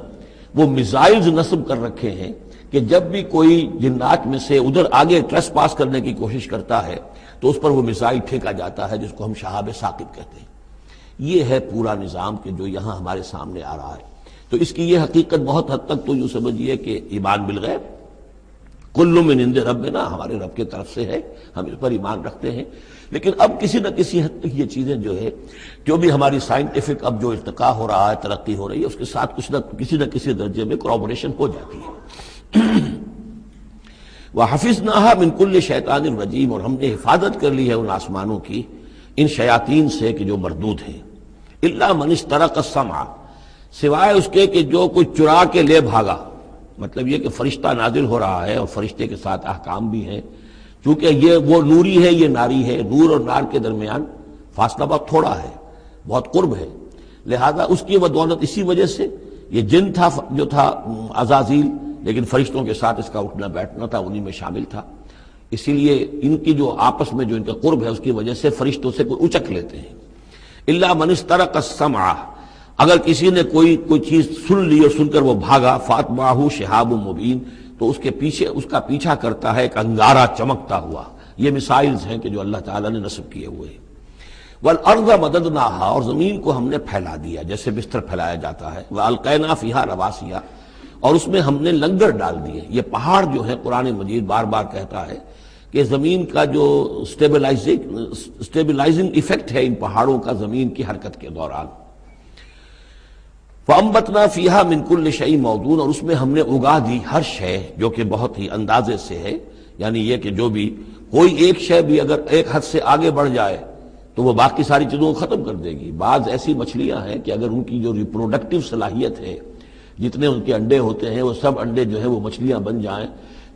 وہ میزائلز نصب کر رکھے ہیں کہ جب بھی کوئی جنات میں سے ادھر آگے ٹریس پاس کرنے کی کوشش کرتا ہے تو اس پر وہ میزائل پھینکا جاتا ہے، جس کو ہم شہاب ثاقب کہتے ہیں۔ یہ ہے پورا نظام کہ جو یہاں ہمارے سامنے آ رہا ہے۔ تو اس کی یہ حقیقت بہت حد تک تو یوں سمجھیے کہ ایمان بالغیب، کل من عند ربنا، ہمارے رب کے طرف سے ہے، ہم اس پر ایمان رکھتے ہیں، لیکن اب کسی نہ کسی حد تک یہ چیزیں جو ہے، جو بھی ہماری سائنٹیفک اب جو ارتقاء ہو رہا ہے، ترقی ہو رہی ہے، اس کے ساتھ کچھ نہ کسی درجے میں کورابوریشن ہو جاتی ہے۔ وَحَفِظْنَاهَا مِن كُلِّ شَيْطَانٍ رَجِيمٍ، اور ہم نے حفاظت کر لی ہے ان آسمانوں کی ان شیاطین سے کہ جو مردود ہیں، إِلَّا مَنِ اسْتَرَقَ السَّمْعَ، سوائے اس کے کہ جو کوئی چرا کے لے بھاگا، مطلب یہ کہ فرشتہ نازل ہو رہا ہے اور فرشتے کے ساتھ احکام بھی ہیں، چونکہ یہ وہ نوری ہے، یہ ناری ہے، نور اور نار کے درمیان فاصلہ بہت تھوڑا ہے، بہت قرب ہے، لہذا اس کی بدولت اسی وجہ سے یہ جن تھا جو تھا عزازیل، لیکن فرشتوں کے ساتھ اس کا اٹھنا بیٹھنا تھا، انہی میں شامل تھا، اسی لیے ان کی جو آپس میں جو ان کا قرب ہے اس کی وجہ سے فرشتوں سے کوئی اچک لیتے ہیں۔ الا من استرق السمع، اگر کسی نے کوئی چیز سن لی اور سن کر وہ بھاگا، فاتبعہ شہاب مبین، تو اس کے پیچھے اس کا پیچھا کرتا ہے ایک انگارہ چمکتا ہوا۔ یہ مثائلز ہیں کہ جو اللہ تعالیٰ نے نصب کیے ہوئے ہیں۔ والارض مددناہا، اور زمین کو ہم نے پھیلا دیا جیسے بستر پھیلایا جاتا ہے، والقینا فیہا رواسیا، اور اس میں ہم نے لنگر ڈال دیے۔ یہ پہاڑ جو ہے قرآن مجید بار بار کہتا ہے کہ زمین کا جو سٹیبلائزنگ ایفیکٹ ہے ان پہاڑوں کا زمین کی حرکت کے دوران۔ فَأَنبَتْنَا فِيهَا مِن كُلِّ شَيْءٍ مَوْزُونٍ، اور اس میں ہم نے اگا دی ہر شے جو کہ بہت ہی اندازے سے ہے، یعنی یہ کہ جو بھی کوئی ایک شے بھی اگر ایک حد سے آگے بڑھ جائے تو وہ باقی ساری چیزوں کو ختم کر دے گی۔ بعض ایسی مچھلیاں ہیں کہ اگر ان کی جو ریپروڈکٹیو صلاحیت ہے، جتنے ان کے انڈے ہوتے ہیں وہ سب انڈے جو ہے وہ مچھلیاں بن جائیں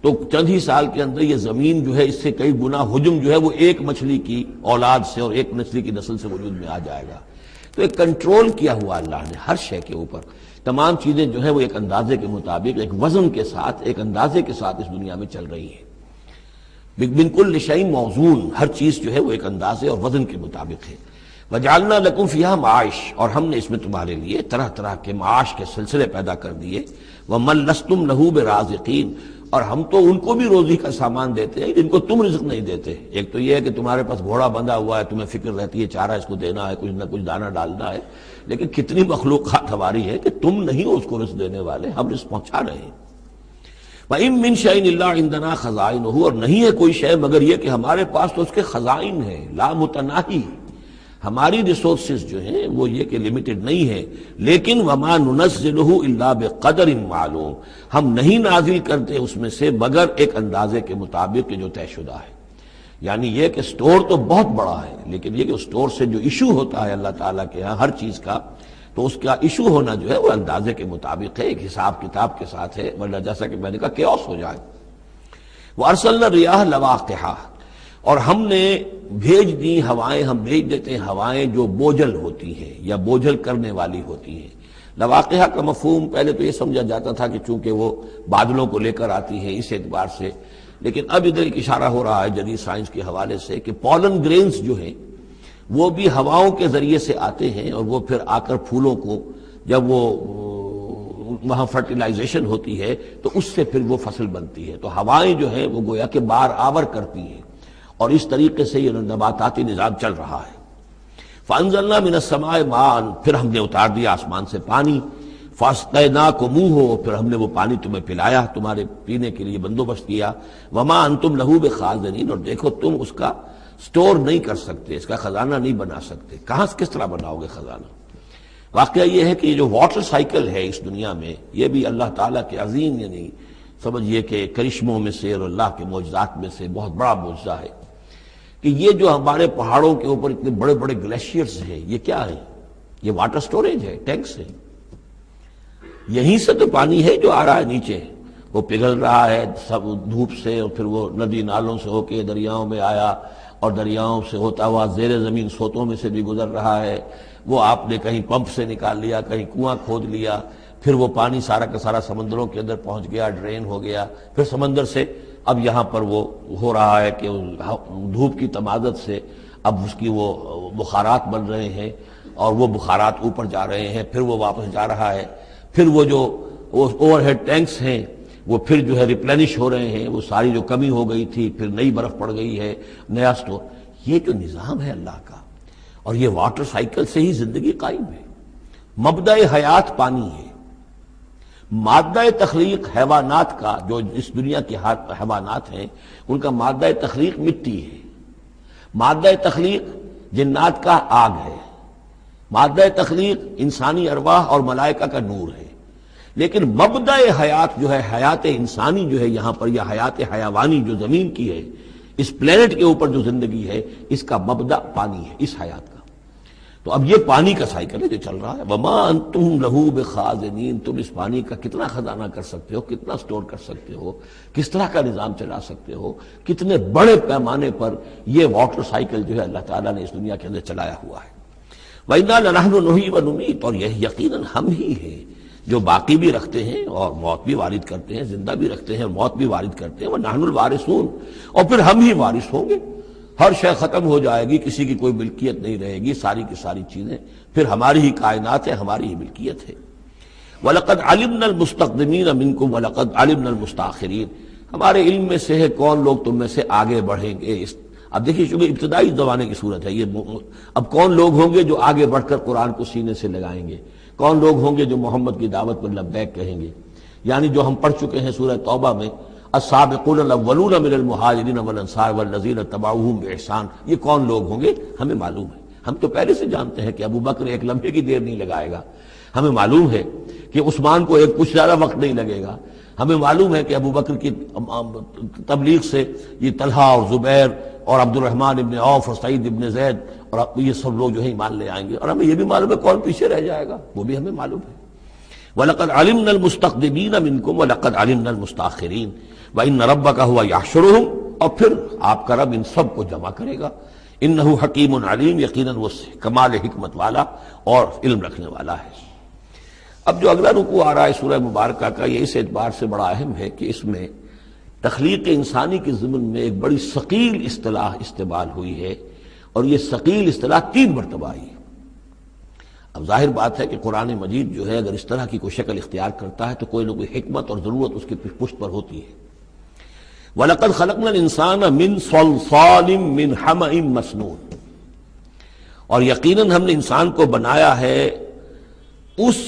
تو چند ہی سال کے اندر یہ زمین جو ہے اس سے کئی گنا حجم جو ہے وہ ایک مچھلی کی اولاد سے اور ایک مچھلی کی نسل سے وجود میں آ جائے گا۔ تو ایک کنٹرول کیا ہوا اللہ نے ہر شے کے اوپر، تمام چیزیں جو ہیں وہ ایک اندازے کے مطابق، ایک وزن کے ساتھ، ایک اندازے کے ساتھ اس دنیا میں چل رہی ہیں۔ من کل شیء موزون، ہر چیز جو ہے وہ ایک اندازے اور وزن کے مطابق ہے۔ وجعلنا لکم فیہا معاش، اور ہم نے اس میں تمہارے لیے طرح طرح کے معاش کے سلسلے پیدا کر دیے۔ ومن لستم لہ برازقین، اور ہم تو ان کو بھی روزی کا سامان دیتے ہیں جن کو تم رزق نہیں دیتے۔ ایک تو یہ ہے کہ تمہارے پاس گھوڑا بندھا ہوا ہے، تمہیں فکر رہتی ہے چارہ اس کو دینا ہے، کچھ نہ کچھ دانہ ڈالنا ہے، لیکن کتنی مخلوقات ہماری ہے کہ تم نہیں ہو اس کو رزق دینے والے، ہم رزق پہنچا رہے ہیں۔ وَإِن مِّن شَيْءٍ إِلَّا عِندَنَا خَزَائِنُهُ، اور نہیں ہے کوئی شے مگر یہ کہ ہمارے پاس تو اس کے خزائن ہیں، لا متناہی، ہماری ریسورسز جو ہیں وہ یہ کہ لمیٹڈ نہیں ہے، لیکن وما ننزلہ الا بقدر معلوم، ہم نہیں نازل کرتے اس میں سے مگر ایک اندازے کے مطابق کہ جو طے شدہ ہے۔ یعنی یہ کہ سٹور تو بہت بڑا ہے، لیکن یہ کہ سٹور سے جو ایشو ہوتا ہے اللہ تعالیٰ کے ہاں ہر چیز کا، تو اس کا ایشو ہونا جو ہے وہ اندازے کے مطابق ہے، ایک حساب کتاب کے ساتھ ہے، ورنہ جیسا کہ میں نے کہا کیوس ہو جائے۔ وارسلنا الرياح لواقح، اور ہم نے بھیج دی ہوائیں، ہم بھیج دیتے ہیں ہوائیں جو بوجھل ہوتی ہیں یا بوجھل کرنے والی ہوتی ہیں۔ لواقح کا مفہوم پہلے تو یہ سمجھا جاتا تھا کہ چونکہ وہ بادلوں کو لے کر آتی ہیں اس اعتبار سے، لیکن اب ادھر ایک اشارہ ہو رہا ہے جدید سائنس کے حوالے سے کہ پولن گرینز جو ہیں وہ بھی ہواؤں کے ذریعے سے آتے ہیں، اور وہ پھر آ کر پھولوں کو جب وہ وہاں فرٹیلائزیشن ہوتی ہے تو اس سے پھر وہ فصل بنتی ہے۔ تو ہوائیں جو ہیں وہ گویا کہ بار آور کرتی ہیں، اور اس طریقے سے یہ نباتاتی نظام چل رہا ہے۔ فَأَنزَلْنَا مِنَ السَّمَاءِ مَاءً، پھر ہم نے اتار دیا آسمان سے پانی، فَاسْقَيْنَاكُمُوهُ، پھر ہم نے وہ پانی تمہیں پلایا، تمہارے پینے کے لیے بندوبست کیا۔ وَمَا أَنْتُمْ لَهُ بِخَازِنِينَ، اور دیکھو تم اس کا سٹور نہیں کر سکتے، اس کا خزانہ نہیں بنا سکتے۔ کہاں کس طرح بناؤ گے خزانہ؟ واقعہ یہ ہے کہ یہ جو واٹر سائیکل ہے اس دنیا میں، یہ بھی اللہ تعالیٰ کے عظیم، یعنی سمجھئے کہ کرشموں میں سے اور اللہ کے معجزات میں سے بہت بڑا معجزہ ہے کہ یہ جو ہمارے پہاڑوں کے اوپر اتنے بڑے بڑے گلیشیئرز ہیں، یہ کیا ہے؟ یہ واٹر سٹوریج ہے، ٹینکس ہے۔ یہیں سے تو پانی ہے جو آ رہا ہے نیچے، وہ پگھل رہا ہے سب دھوپ سے، اور پھر وہ ندی نالوں سے ہو کے دریاؤں میں آیا، اور دریاؤں سے ہوتا ہوا زیر زمین سوتوں میں سے بھی گزر رہا ہے۔ وہ آپ نے کہیں پمپ سے نکال لیا، کہیں کنواں کھود لیا، پھر وہ پانی سارا کا سارا سمندروں کے اندر پہنچ گیا، ڈرین ہو گیا، پھر سمندر سے اب یہاں پر وہ ہو رہا ہے کہ دھوپ کی تمادت سے اب اس کی وہ بخارات بن رہے ہیں، اور وہ بخارات اوپر جا رہے ہیں، پھر وہ واپس جا رہا ہے، پھر وہ جو اوور ہیڈ ٹینکس ہیں وہ پھر جو ہے ریپلینش ہو رہے ہیں، وہ ساری جو کمی ہو گئی تھی پھر نئی برف پڑ گئی ہے، نیا سٹور۔ یہ جو نظام ہے اللہ کا، اور یہ واٹر سائیکل سے ہی زندگی قائم ہے۔ مبدأ حیات پانی ہے، مادہ تخلیق حیوانات کا، جو اس دنیا کے حیوانات ہیں ان کا مادہ تخلیق مٹی ہے، مادہ تخلیق جنات کا آگ ہے، مادہ تخلیق انسانی ارواح اور ملائکہ کا نور ہے، لیکن مبدأ حیات جو ہے، حیات انسانی جو ہے یہاں پر، یا حیات حیوانی جو زمین کی ہے، اس پلینٹ کے اوپر جو زندگی ہے، اس کا مبدأ پانی ہے، اس حیات کا۔ تو اب یہ پانی کا سائیکل ہے جو چل رہا ہے. وما انتم لہو بخازنین، تم اس پانی کا کتنا خزانہ کر سکتے ہو، کتنا سٹور کر سکتے ہو، کس طرح کا نظام چلا سکتے ہو، کتنے بڑے پیمانے پر یہ واٹر سائیکل جو ہے اللہ تعالیٰ نے اس دنیا کے اندر چلایا ہوا ہے. وَإِنَّا لَنَحْنُ نُحْيِي وَنُمِيتُ، اور یہ یقیناً ہم ہی ہیں جو باقی بھی رکھتے ہیں اور موت بھی وارد کرتے ہیں، زندہ بھی رکھتے ہیں اور موت بھی وارد کرتے ہیں. وَنَحْنُ الْوَارِثُونَ، اور پھر ہم ہی وارث ہوں گے. ہر شے ختم ہو جائے گی، کسی کی کوئی ملکیت نہیں رہے گی، ساری کی ساری چیزیں پھر ہماری ہی کائنات ہے، ہماری ہی ملکیت ہے. وَلَقَدْ عَلِمْنَا الْمُسْتَقْدِمِينَ مِنْكُمْ وَلَقَدْ عَلِمْنَا الْمُسْتَأْخِرِينَ، ہمارے علم میں سے ہے کون لوگ تم میں سے آگے بڑھیں گے. اب دیکھیے چونکہ ابتدائی زمانے کی صورت ہے یہ، اب کون لوگ ہوں گے جو آگے بڑھ کر قرآن کو سینے سے لگائیں گے، کون لوگ ہوں گے جو محمد کی دعوت پر لبیک کہیں گے. یعنی جو ہم پڑھ چکے ہیں سورہ توبہ میں، السابقون الاولون من المہاجرین والانصار والذین اتبعوہم باحسان، یہ کون لوگ ہوں گے ہمیں معلوم ہے. ہم تو پہلے سے جانتے ہیں کہ ابو بکر ایک لمحے کی دیر نہیں لگائے گا، ہمیں معلوم ہے کہ عثمان کو ایک کچھ زیادہ وقت نہیں لگے گا، ہمیں معلوم ہے کہ ابو بکر کی تبلیغ سے یہ طلحہ اور زبیر اور عبد الرحمن ابن عوف اور سعید ابن زید اور یہ سب لوگ جو ہے ایمان لے آئیں گے، اور ہمیں یہ بھی معلوم ہے کون پیچھے رہ جائے گا، وہ بھی ہمیں معلوم ہے. وَلَقَدْ عَلِمْنَا الْمُسْتَقْدِمِينَ مِنْكُمْ وَلَقَدْ عَلِمْنَا الْمُسْتَأْخِرِينَ وَإِنَّ رَبَّكَ هُوَ يَحْشُرُهُمْ، اور پھر آپ کا رب ان سب کو جمع کرے گا. انہ حکیم علیم، یقیناً وہ کمال حکمت والا اور علم رکھنے والا ہے. اب جو اگلا رکوع آ رہا ہے سورہ مبارکہ کا، یہ اس اعتبار سے بڑا اہم ہے کہ اس میں تخلیق انسانی کے ضمن میں ایک بڑی ثقیل اصطلاح استعمال ہوئی ہے، اور یہ ثقیل اصطلاح 3 مرتبہ آئی ہے. اب ظاہر بات ہے کہ قرآن مجید جو ہے اگر اس طرح کی کوئی شکل اختیار کرتا ہے تو کوئی نہ کوئی حکمت اور ضرورت اس کی پشت پر ہوتی ہے. وَلَقَدْ خَلَقْنَا الْإِنسَانَ مِنْ صَلْصَالٍ مِّنْ حَمَإٍ مَّسْنُونٍ، اور یقیناً ہم نے انسان کو بنایا ہے اس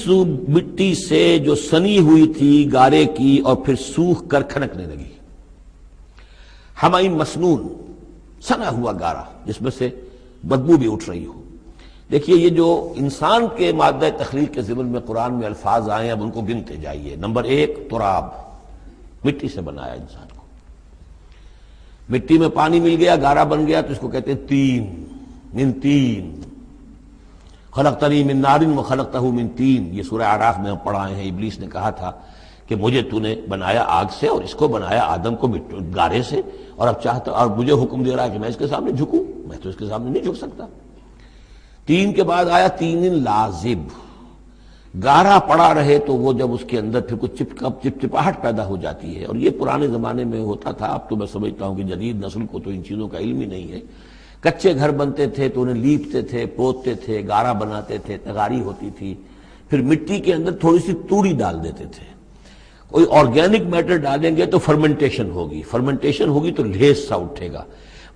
مٹی سے جو سنی ہوئی تھی گارے کی اور پھر سوکھ کر کھنکنے لگی. حَمَإٍ مَّسْنُون، سنا ہوا گارا جس میں سے بدبو بھی اٹھ رہی ہو. دیکھیے یہ جو انسان کے مادہ تخلیق کے ضمن میں قرآن میں الفاظ آئے ہیں اب ان کو گنتے جائیے. نمبر 1 تراب، مٹی سے بنایا انسان کو. مٹی میں پانی مل گیا، گارا بن گیا، تو اس کو کہتے ہیں تین، من تین. خلقتنی من نار وخلقتہ من تین، یہ سورہ اعراف میں ہم پڑھائے ہیں. ابلیس نے کہا تھا کہ مجھے تو نے بنایا آگ سے اور اس کو بنایا آدم کو گارے سے، اور اب چاہتا اور مجھے حکم دے رہا ہے کہ میں اس کے سامنے جھکوں، میں تو اس کے سامنے نہیں جھک سکتا. تین کے بعد آیا تین لازب، گارا پڑا رہے تو وہ جب اس کے اندر پھر کچھ چپچپاہٹ پیدا ہو جاتی ہے، اور یہ پرانے زمانے میں ہوتا تھا. اب تو میں سمجھتا ہوں کہ جدید نسل کو تو ان چیزوں کا علم ہی نہیں ہے. کچے گھر بنتے تھے تو انہیں لیپتے تھے، پوتتے تھے، گارا بناتے تھے، تغاری ہوتی تھی، پھر مٹی کے اندر تھوڑی سی توڑی ڈال دیتے تھے. کوئی آرگینک میٹر ڈالیں گے تو فرمنٹیشن ہوگی، فرمنٹیشن ہوگی تو لیس سا اٹھے گا.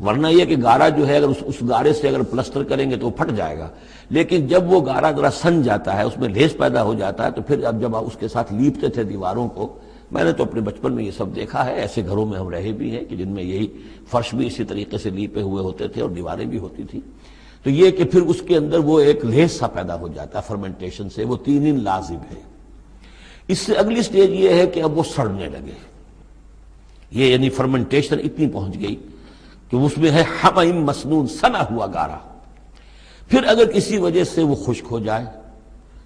ورنہ یہ کہ گارا جو ہے اگر اس گارے سے اگر پلسٹر کریں گے تو وہ پھٹ جائے گا. لیکن جب وہ گارا ذرا سن جاتا ہے، اس میں لیس پیدا ہو جاتا ہے، تو پھر اب جب اس کے ساتھ لیپتے تھے دیواروں کو، میں نے تو اپنے بچپن میں یہ سب دیکھا ہے، ایسے گھروں میں ہم رہے بھی ہیں کہ جن میں یہی فرش بھی اسی طریقے سے لیپے ہوئے ہوتے تھے اور دیواریں بھی ہوتی تھی. تو یہ کہ پھر اس کے اندر وہ ایک لیس سا پیدا ہو جاتا ہے فرمنٹیشن سے، وہ تین لازم ہے. اس سے اگلی سٹیج یہ ہے کہ اب وہ سڑنے لگے. یہ یعنی فرمنٹیشن اتنی پہنچ گئی کہ اس میں ہے حَمَإٍ مَّسْنُون، سنا ہوا گارا. پھر اگر کسی وجہ سے وہ خشک ہو جائے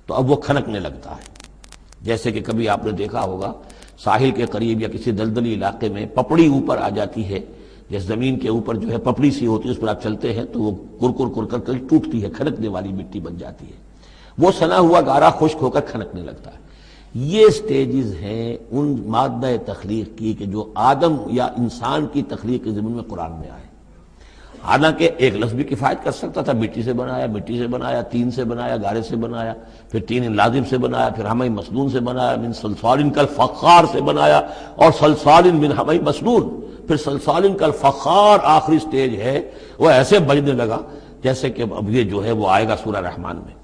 تو اب وہ کھنکنے لگتا ہے. جیسے کہ کبھی آپ نے دیکھا ہوگا ساحل کے قریب یا کسی دلدلی علاقے میں پپڑی اوپر آ جاتی ہے، جیسے زمین کے اوپر جو ہے پپڑی سی ہوتی ہے، اس پر آپ چلتے ہیں تو وہ کر کر ٹوٹتی ہے، کھنکنے والی مٹی بن جاتی ہے. وہ سنا ہوا گارا خشک ہو کر کھنکنے لگتا ہے. یہ سٹیجز ہیں ان مادہ تخلیق کی کہ جو آدم یا انسان کی تخلیق کے ضمن میں قرآن میں آئے. حالانکہ ایک لفظ بھی کفایت کر سکتا تھا، مٹی سے بنایا، تین سے بنایا، گارے سے بنایا، پھر تین لازم سے بنایا، پھر حَمَإٍ مَّسْنُون سے بنایا، من صلصال کالفخار سے بنایا، اور صلصال من حَمَإٍ مَّسْنُون، پھر صلصال کالفخار آخری سٹیج ہے. وہ ایسے بجنے لگا جیسے کہ اب یہ جو ہے وہ آئے گا سورہ رحمان میں.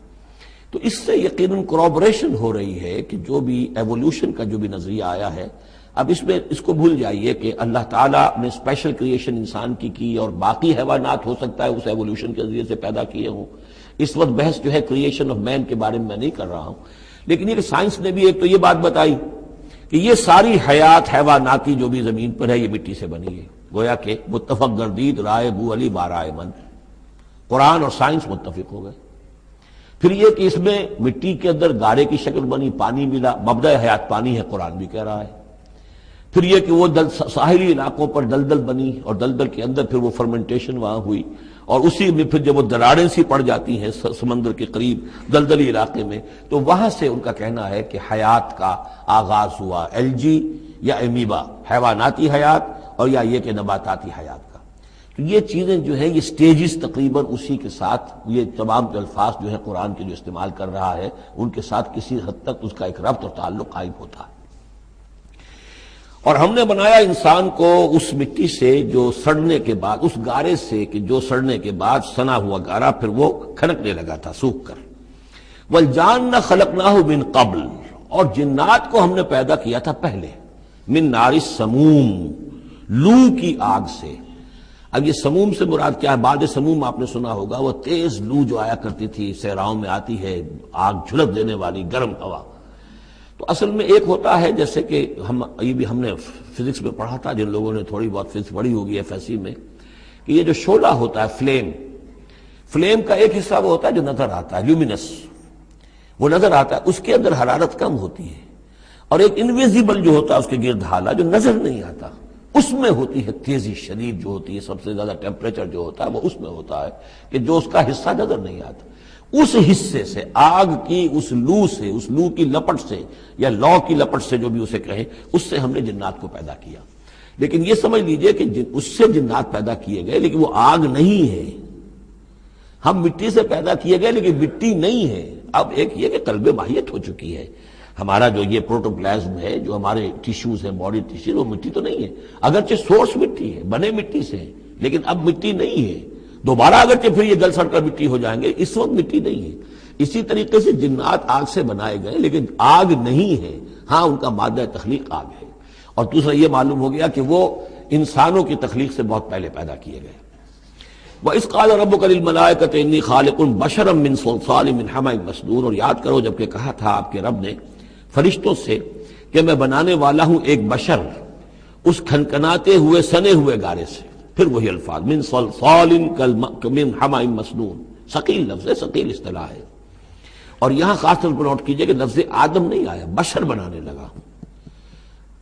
تو اس سے یقیناً کورابریشن ہو رہی ہے کہ جو بھی ایوولوشن کا جو بھی نظریہ آیا ہے، اب اس میں اس کو بھول جائیے کہ اللہ تعالیٰ نے اسپیشل کریشن انسان کی اور باقی حیوانات ہو سکتا ہے اس ایوولوشن کے ذریعے سے پیدا کیے ہوں. اس وقت بحث جو ہے کریشن آف مین کے بارے میں نہیں کر رہا ہوں، لیکن یہ کہ سائنس نے بھی ایک تو یہ بات بتائی کہ یہ ساری حیات حیواناتی جو بھی زمین پر ہے یہ مٹی سے بنی ہے. گویا کہ متفق گردید رائے بو علی بارائے من، قرآن اور سائنس متفق ہو گئے. پھر یہ کہ اس میں مٹی کے اندر گارے کی شکل بنی، پانی ملا، مبدأ حیات پانی ہے، قرآن بھی کہہ رہا ہے۔ پھر یہ کہ وہ ساحلی علاقوں پر دلدل بنی، اور دلدل کے اندر پھر وہ فرمنٹیشن وہاں ہوئی، اور اسی میں پھر جب وہ دراڑیں سی پڑ جاتی ہیں سمندر کے قریب دلدلی علاقے میں، تو وہاں سے ان کا کہنا ہے کہ حیات کا آغاز ہوا، الجی یا امیبا، حیواناتی حیات، اور یا یہ کہ نباتاتی حیات کا۔ تو یہ چیزیں جو ہیں، یہ سٹیجز تقریباً اسی کے ساتھ، یہ تمام الفاظ جو ہیں قرآن کے جو استعمال کر رہا ہے ان کے ساتھ کسی حد تک اس کا ایک ربط اور تعلق قائم ہوتا ہے۔ اور ہم نے بنایا انسان کو اس مٹی سے جو سڑنے کے بعد، اس گارے سے کہ جو سڑنے کے بعد سنا ہوا گارا پھر وہ کھنکنے لگا تھا سوکھ کر۔ والجان خلقناہ من قبل، اور جنات کو ہم نے پیدا کیا تھا پہلے، من نار السموم، لو کی آگ سے۔ اب یہ سموم سے مراد کیا ہے؟ بعد سموم آپ نے سنا ہوگا، وہ تیز لو جو آیا کرتی تھی، صحراؤں میں آتی ہے، آگ جھلک دینے والی گرم ہوا۔ تو اصل میں ایک ہوتا ہے، جیسے کہ ہم نے فزکس میں پڑھا تھا، جن لوگوں نے تھوڑی بہت فزکس پڑھی ہوگی ایف ایس سی میں، کہ یہ جو شعلہ ہوتا ہے، فلیم کا ایک حصہ وہ ہوتا ہے جو نظر آتا ہے، لیومینس، وہ نظر آتا ہے، اس کے اندر حرارت کم ہوتی ہے، اور ایک انویزیبل جو ہوتا ہے اس کے گرد حالہ جو نظر نہیں آتا، اس میں ہوتی ہے تیزی شدید جو ہوتی ہے، سب سے زیادہ ٹیمپریچر جو ہوتا ہے وہ اس میں ہوتا ہے کہ جو اس کا حصہ نظر نہیں آتا۔ اس حصے سے، آگ کی اس لو سے، اس لو کی لپٹ سے یا لو کی لپٹ سے جو بھی اسے کہیں، اس سے ہم نے جنات کو پیدا کیا۔ لیکن یہ سمجھ لیجئے کہ اس سے جنات پیدا کیے گئے، لیکن وہ آگ نہیں ہے۔ ہم مٹی سے پیدا کیے گئے لیکن مٹی نہیں ہے۔ اب ایک یہ کہ قلب ماہیت ہو چکی ہے، ہمارا جو یہ پروٹوپلازم ہے، جو ہمارے ٹیشوز ہیں، باڈی ٹیشوز، وہ مٹی تو نہیں ہے، اگرچہ سورس مٹی ہے، بنے مٹی سے ہیں، لیکن اب مٹی نہیں ہے۔ دوبارہ اگرچہ پھر یہ گل سڑ کر مٹی ہو جائیں گے، اس وقت مٹی نہیں ہے۔ اسی طریقے سے جنات آگ سے بنائے گئے لیکن آگ نہیں ہے، ہاں ان کا مادہ تخلیق آگ ہے۔ اور دوسرا یہ معلوم ہو گیا کہ وہ انسانوں کی تخلیق سے بہت پہلے پیدا کیے گئے۔ وَإِذْ قَالَ رَبُّكَ لِلْمَلَائِكَةِ إِنِّي خَالِقٌ بَشَرًا مِّن صَلْصَالٍ مِّنْ حَمَإٍ مَّسْنُونٍ، اور یاد کرو جب کہ کہا تھا آپ کے رب نے فرشتوں سے کہ میں بنانے والا ہوں ایک بشر اس کھنکھناتے ہوئے سنے ہوئے گارے سے۔ پھر وہی الفاظ، من صلصال من حمأ مسنون، ثقیل لفظ ہے، ثقیل اصطلاح ہے۔ اور یہاں خاص طور پر نوٹ کیجئے کہ لفظ آدم نہیں آیا، بشر بنانے لگا ہوں۔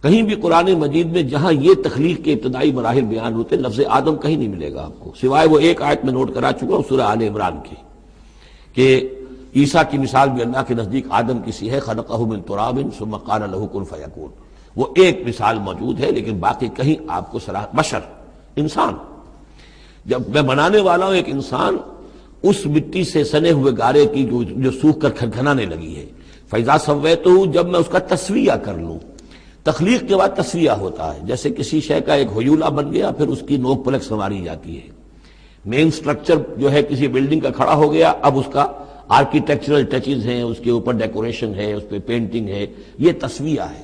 کہیں بھی قرآن مجید میں جہاں یہ تخلیق کے ابتدائی مراحل بیان ہوتے لفظ آدم کہیں نہیں ملے گا آپ کو، سوائے وہ ایک آیت میں نوٹ کرا چکا ہوں سورہ آل عمران کی، کہ عیسیٰ کی مثال بھی اللہ کے نزدیک آدم کی سی ہے، خلقہ من تراب ثم قال له کن فیکون، وہ ایک مثال موجود ہے، لیکن باقی کہیں آپ کو بشر، انسان، جب میں بنانے والا ہوں ایک انسان اس مٹی سے سنے ہوئے گارے کی جو سوکھ کر کھنکھنانے لگی ہے، فَإِذَا سَوَّيْتُهُ، جب میں اس کا تسویہ کر لوں۔ تخلیق کے بعد تسویہ ہوتا ہے، جیسے کسی شے کا ایک ہیولہ بن گیا، پھر اس کی نوک پلک سنواری جاتی ہے۔ مین سٹرکچر جو ہے کسی بلڈنگ کا کھڑا ہو گیا، اب اس کا آرکیٹیکچرل ٹچز ہیں، اس کے اوپر ڈیکوریشن ہے، اس پہ پینٹنگ ہے، یہ تسویہ ہے۔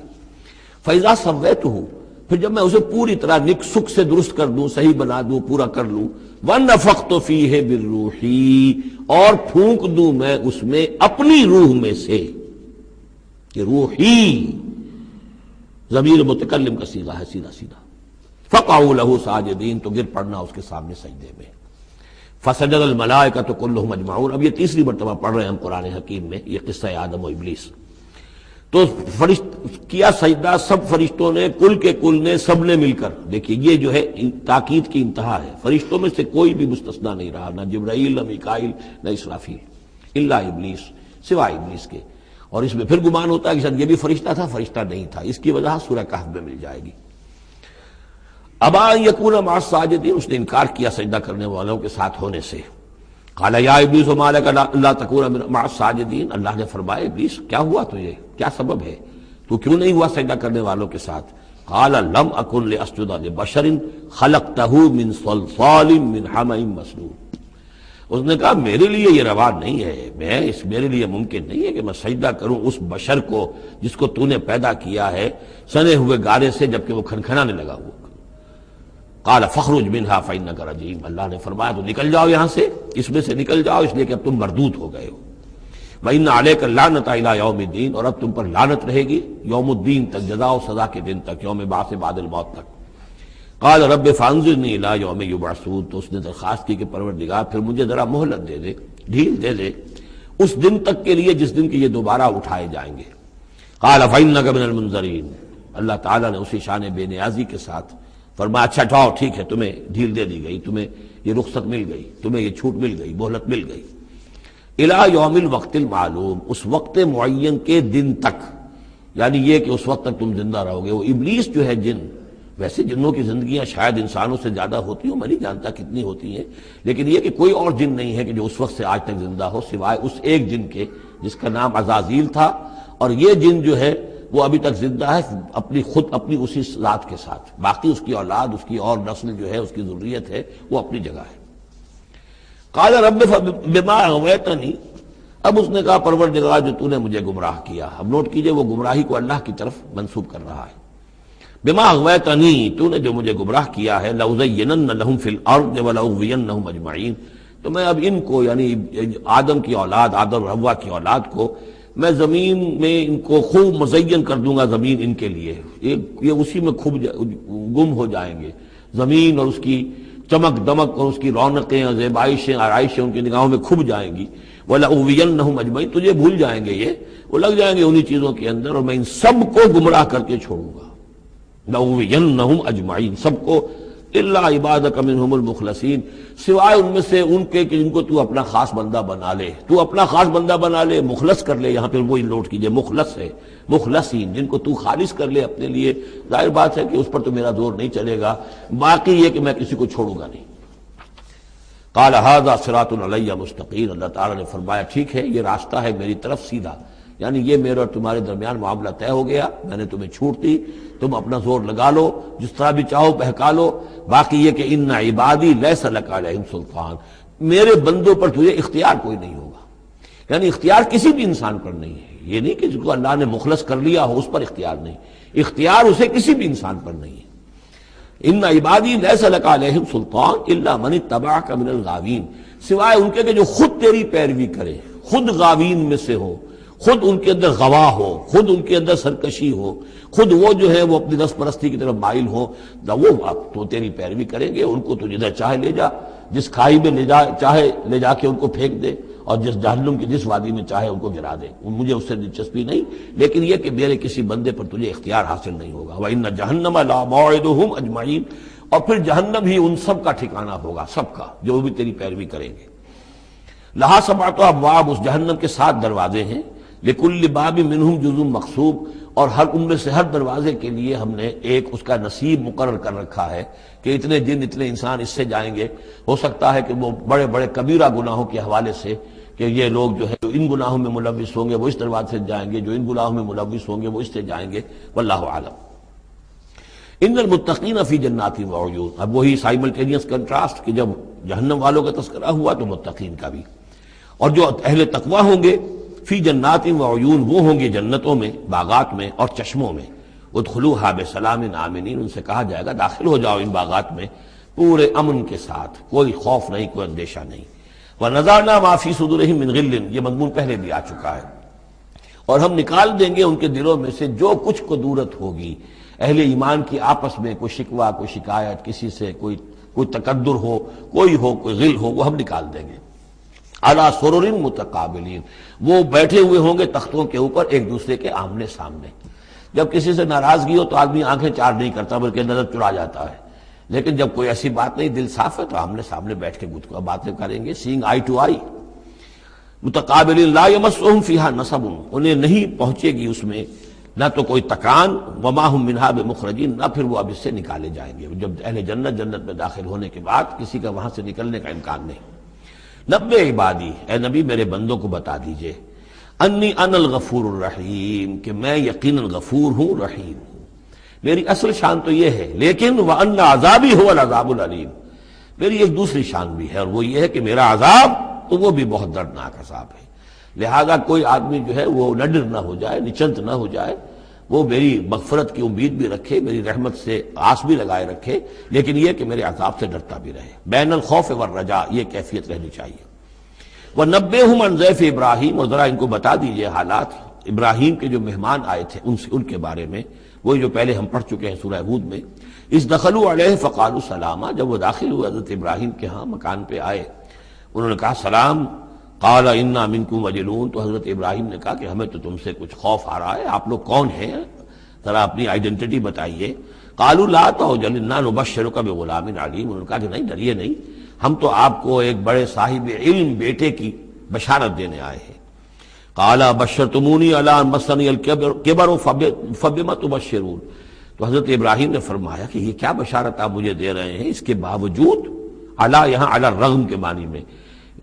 فَإِذَا سَوَّيْتُهُ، پھر جب میں اسے پوری طرح نک سک سے درست کر دوں، صحیح بنا دوں، پورا کر لوں، وَنَفَخْتُ فِيهِ مِن رُوحِي، اور پھونک دوں میں اس میں اپنی روح میں سے، کہ روحی ضمیر متکلم کا صیغہ ہے سیدھا سیدھا، فَقَعُوا لَهُ سَاجِدِينَ، تو گر پڑنا اس کے سامنے سجدے میں۔ فَسَجَدَ الْمَلَائِكَةُ كُلُّهُمْ أَجْمَعُونَ، اب یہ تیسری مرتبہ پڑھ رہے ہیں ہم قرآن حکیم میں یہ قصہ آدم و ابلیس۔ تو کیا سجدہ سب فرشتوں نے، کل کے کل نے، سب نے مل کر۔ دیکھیے یہ جو ہے تاکید کی انتہا ہے، فرشتوں میں سے کوئی بھی مستثنا نہیں رہا، نہ جبرائیل، نہ میکائیل، نہ اسرافیل، الا ابلیس، سوائے ابلیس کے۔ اور اس میں پھر گمان ہوتا ہے کہ شاید یہ بھی فرشتہ تھا، فرشتہ نہیں تھا، اس کی وجہ سورہ کہف میں مل جائے گی۔ ابا ان یکون مع الساجدین، اس نے انکار کیا سجدہ کرنے والوں کے ساتھ ہونے سے۔ قال یا ابلیس ما لک الا تکون مع الساجدین، اللہ نے فرمایا ابلیس کیا ہوا تجھے، کیا سبب ہے، تو کیوں نہیں ہوا سجدہ کرنے والوں کے ساتھ؟ قال لم اکن لاسجد لبشر خلقتہ من صلصال من حمأ مسنون، اس نے کہا میرے لیے یہ روا نہیں ہے، میرے لیے ممکن نہیں ہے کہ میں سجدہ کروں اس بشر کو جس کو تو نے پیدا کیا ہے سنے ہوئے گارے سے، جبکہ وہ کھنکھنانے لگا ہوا۔ قال فاخرج منها فإنك رجيم، اللہ نے فرمایا تو نکل جاؤ یہاں سے، اس میں سے نکل جاؤ، اس لیے کہ اب تم مردود ہو گئے ہو۔ وإن عليك اللعنة إلى يوم الدين، اور اب تم پر لعنت رہے گی یوم الدین تک، جزا و سزا کے دن تک، یوم بعث بعد الموت تک۔ قال رب فانظرني إلى يوم يبعثون، تو اس نے درخواست کی کہ پروردگار پھر مجھے ذرا مہلت دے دے، ڈھیل دے دے، اس دن تک کے لیے جس دن کے یہ دوبارہ اٹھائے جائیں گے۔ قال فإنک من المنظرین، اللہ تعالیٰ نے اسی شان بے نیازی کے ساتھ فرمایا اچھا جاؤ ٹھیک ہے، تمہیں ڈھیل دے دی گئی، تمہیں یہ رخصت مل گئی، تمہیں یہ چھوٹ مل گئی، مہلت مل گئی، الی یوم الوقت المعلوم، اس وقت معین کے دن تک، یعنی یہ کہ اس وقت تک تم زندہ رہو گے۔ وہ ابلیس جو ہے جن، ویسے جنوں کی زندگیاں شاید انسانوں سے زیادہ ہوتی ہوں، میں نہیں جانتا کتنی ہوتی ہیں، لیکن یہ کہ کوئی اور جن نہیں ہے کہ جو اس وقت سے آج تک زندہ ہو سوائے اس ایک جن کے جس کا نام عزازیل تھا، اور یہ جن جو ہے وہ ابھی تک زندہ ہے اپنی اسی ذات کے ساتھ، باقی اس کی اولاد، اس کی اور نسل جو ہے، اس کی ذریت ہے، وہ اپنی جگہ ہے۔ قال رب بما اغویتنی، اب اس نے کہا پروردگار جو تو نے مجھے گمراہ کیا، اب نوٹ کیجئے وہ گمراہی کو اللہ کی طرف منسوب کر رہا ہے۔ بما اغویتنی، تو نے جو مجھے گمراہ کیا ہے، لأزینن لہم فی الارض ولأغوینہم اجمعین، تو میں اب ان کو یعنی آدم کی اولاد، آدم اور حوا کی اولاد کو میں زمین میں ان کو خوب مزین کر دوں گا، زمین ان کے لیے یہ اسی میں گم ہو جائیں گے، زمین اور اس کی چمک دمک اور اس کی رونقیں اور زیبائشیں آرائشیں ان کی نگاہوں میں کھب جائیں گی۔ وَلَأُغْوِيَنَّهُمْ أَجْمَعِينَ، تجھے بھول جائیں گے، وہ لگ جائیں گے انہی چیزوں کے اندر، اور میں ان سب کو گمراہ کر کے چھوڑوں گا۔ لَأُغْوِيَنَّهُمْ أَجْمَعِينَ، سب کو، إِلَّا عِبَادَكَ مِنْهُمُ الْمُخْلَصِينَ، سوائے ان میں سے ان کے کہ جن کو تو اپنا خاص بندہ بنا لے، تو اپنا خاص بندہ بنا لے، مخلص کر لے، یہاں پہ وہی نوٹ کیجئے مخلص ہے، مخلصین، جن کو تو خالص کر لے اپنے لیے، ظاہر بات ہے کہ اس پر تو میرا زور نہیں چلے گا، باقی یہ کہ میں کسی کو چھوڑوں گا نہیں۔ قال ھذا صراط علی مستقیم، اللہ تعالیٰ نے فرمایا ٹھیک ہے، یہ راستہ ہے میری طرف سیدھا، یعنی یہ میرے اور تمہارے درمیان معاملہ طے ہو گیا، میں نے تمہیں چھوٹ دی، تم اپنا زور لگا لو، جس طرح بھی چاہو بہکا لو، باقی یہ کہ ان عبادی لیس لک علیہم سلطان، میرے بندوں پر تجھے اختیار کوئی نہیں ہوگا، یعنی اختیار کسی بھی انسان پر نہیں ہے، یہ نہیں کہ جس کو اللہ نے مخلص کر لیا ہو اس پر اختیار نہیں، اختیار اسے کسی بھی انسان پر نہیں ہے۔ ان عبادی لیس لک علیہم سلطان الا من اتبعک من الغاوین، سوائے ان کے کہ جو خود تیری پیروی کرے، خود غاوین میں سے ہو، خود ان کے اندر غوا ہو، خود ان کے اندر سرکشی ہو، خود وہ جو ہے وہ اپنی نفس پرستی کی طرف مائل ہو، وہ تو تیری پیروی کریں گے، ان کو تو جدھر چاہے لے جا، جس کھائی میں چاہے لے جا کے ان کو پھینک دے، اور جس جہنم کی جس وادی میں چاہے ان کو گرا دے، مجھے اس سے دلچسپی نہیں، لیکن یہ کہ میرے کسی بندے پر تجھے اختیار حاصل نہیں ہوگا۔ وَإِنَّ جَهَنَّمَ لَمَوْعِدُهُمْ أَجْمَعِينَ، اور پھر جہنم ہی ان سب کا ٹھکانہ ہوگا، سب کا جو بھی تیری پیروی کریں گے۔ لہا سبعۃ ابواب، اس جہنم کے 7 دروازے ہیں، لکل باب منہم جزء مقصوب، اور ہر ان میں سے ہر دروازے کے لیے ہم نے ایک اس کا نصیب مقرر کر رکھا ہے کہ اتنے جن اتنے انسان اس سے جائیں گے، ہو سکتا ہے کہ وہ بڑے بڑے کبیرہ گناہوں کے حوالے سے کہ یہ لوگ جو ہے جو ان گناہوں میں ملوث ہوں گے وہ اس دروازے سے جائیں گے، جو ان گناہوں میں ملوث ہوں گے وہ اس سے جائیں گے، واللہ اعلم۔ ان المتقین فی جنات وعیون، اب وہی سائملٹینیس کنٹراسٹ کہ جب جہنم والوں کا تذکرہ ہوا تو متقین کا بھی، اور جو اہل تقوی ہوں گے فی جنات وعیون، وہ ہوں گے جنتوں میں، باغات میں اور چشموں میں، ادخلوها بسلام آمنین، ان سے کہا جائے گا داخل ہو جاؤ ان باغات میں پورے امن کے ساتھ، کوئی خوف نہیں، کوئی اندیشہ نہیں۔ وَنَزَعْنَا مَا فِي صُدُورِهِم مِّن غِلٍّ، یہ مضمون پہلے بھی آ چکا ہے، اور ہم نکال دیں گے ان کے دلوں میں سے جو کچھ قدورت ہوگی، اہل ایمان کی آپس میں کوئی شکوہ، کوئی شکایت، کسی سے کوئی تکدر ہو، کوئی غل ہو، وہ ہم نکال دیں گے۔ علی سرر متقابلین، وہ بیٹھے ہوئے ہوں گے تختوں کے اوپر ایک دوسرے کے آمنے سامنے۔ جب کسی سے ناراضگی ہو تو آدمی آنکھیں چار نہیں کرتا بلکہ نظر چرا جاتا ہے، لیکن جب کوئی ایسی بات نہیں، دل صاف ہے، تو آمنے سامنے بیٹھ کے باتیں کریں گے، سینگ آئی ٹو آئی۔ متقابلین لا یمسہم فیہا نصب، انہیں نہیں پہنچے گی اس میں نہ تو کوئی تکان، وما ہم منہا بمخرجین، نہ پھر وہ اب اس سے نکالے جائیں گے۔ جب اہل جنت میں داخل ہونے کے بعد کسی کا وہاں سے نکلنے کا امکان نہیں۔ نبئ عبادی، اے نبی میرے بندوں کو بتا دیجئے، انی انا الغفور الرحیم، کہ میں یقیناً غفور ہوں، رحیم ہوں۔ میری اصل شان تو یہ ہے، لیکن وان عذابی هو العذاب العلیم، میری ایک دوسری شان بھی ہے، اور وہ یہ ہے کہ میرا عذاب تو وہ بھی بہت دردناک عذاب ہے۔ لہذا کوئی آدمی جو ہے وہ نڈر نہ ہو جائے، نچنت نہ ہو جائے، وہ میری مغفرت کی امید بھی رکھے، میری رحمت سے آس بھی لگائے رکھے، لیکن یہ کہ میرے عذاب سے ڈرتا بھی رہے۔ بین الخوف والرجاء، یہ کیفیت رہنی چاہیے۔ وَنَبِّئْهُمْ عَنْ ضَيْفِ ابراہیم، اور ذرا ان کو بتا دیجئے حالات ابراہیم کے جو مہمان آئے تھے ان کے بارے میں، وہی جو پہلے ہم پڑھ چکے ہیں سورہ ہود میں۔ اذ دخلوا علیہ فقالوا سلاما، جب وہ داخل ہوئے حضرت ابراہیم کے ہاں مکان پہ آئے، انہوں نے کہا سلام، قال انا منکم وجلون، تو حضرت ابراہیم نے کہا کہ ہمیں تو تم سے کچھ خوف آ رہا ہے، آپ لوگ کون ہیں، ذرا اپنی آئیڈینٹی بتائیے۔ قالوا لا توجل انا نبشرک بغلام علیم، انہوں نے کہا کہ نہیں ڈریے نہیں، ہم تو آپ کو ایک بڑے صاحب علم بیٹے کی بشارت دینے آئے ہیں۔ قال بشرتمونی علی ان مسنی الکبر فبما تبشرون، تو حضرت ابراہیم نے فرمایا کہ یہ کیا بشارت آپ مجھے دے رہے ہیں، اس کے باوجود، علی یہاں علی الرغم کے معنی میں،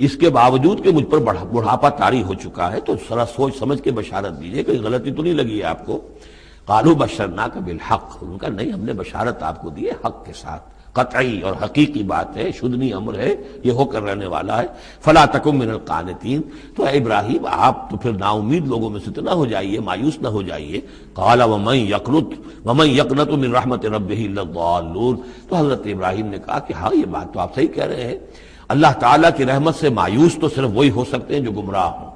اس کے باوجود کہ مجھ پر بڑھاپا طاری ہو چکا ہے، تو ذرا سوچ سمجھ کے بشارت دیجیے، کوئی غلطی تو نہیں لگی ہے آپ کو۔ قالوا بشرناک بالحق، انہوں نے کہا نہیں ہم نے بشارت آپ کو دی ہے حق کے ساتھ، قطعی اور حقیقی بات ہے، شدنی امر ہے، یہ ہو کر رہنے والا ہے۔ فلا تکن من القانتین، تو اے ابراہیم آپ تو پھر نا امید لوگوں میں سے تو نہ ہو جائیے، مایوس نہ ہو جائیے۔ قال ومن یقنط من رحمت ربہ الا الضالون، تو حضرت ابراہیم نے کہا کہ ہاں یہ بات تو آپ صحیح کہہ رہے ہیں، اللہ تعالیٰ کی رحمت سے مایوس تو صرف وہی ہو سکتے ہیں جو گمراہ ہوں۔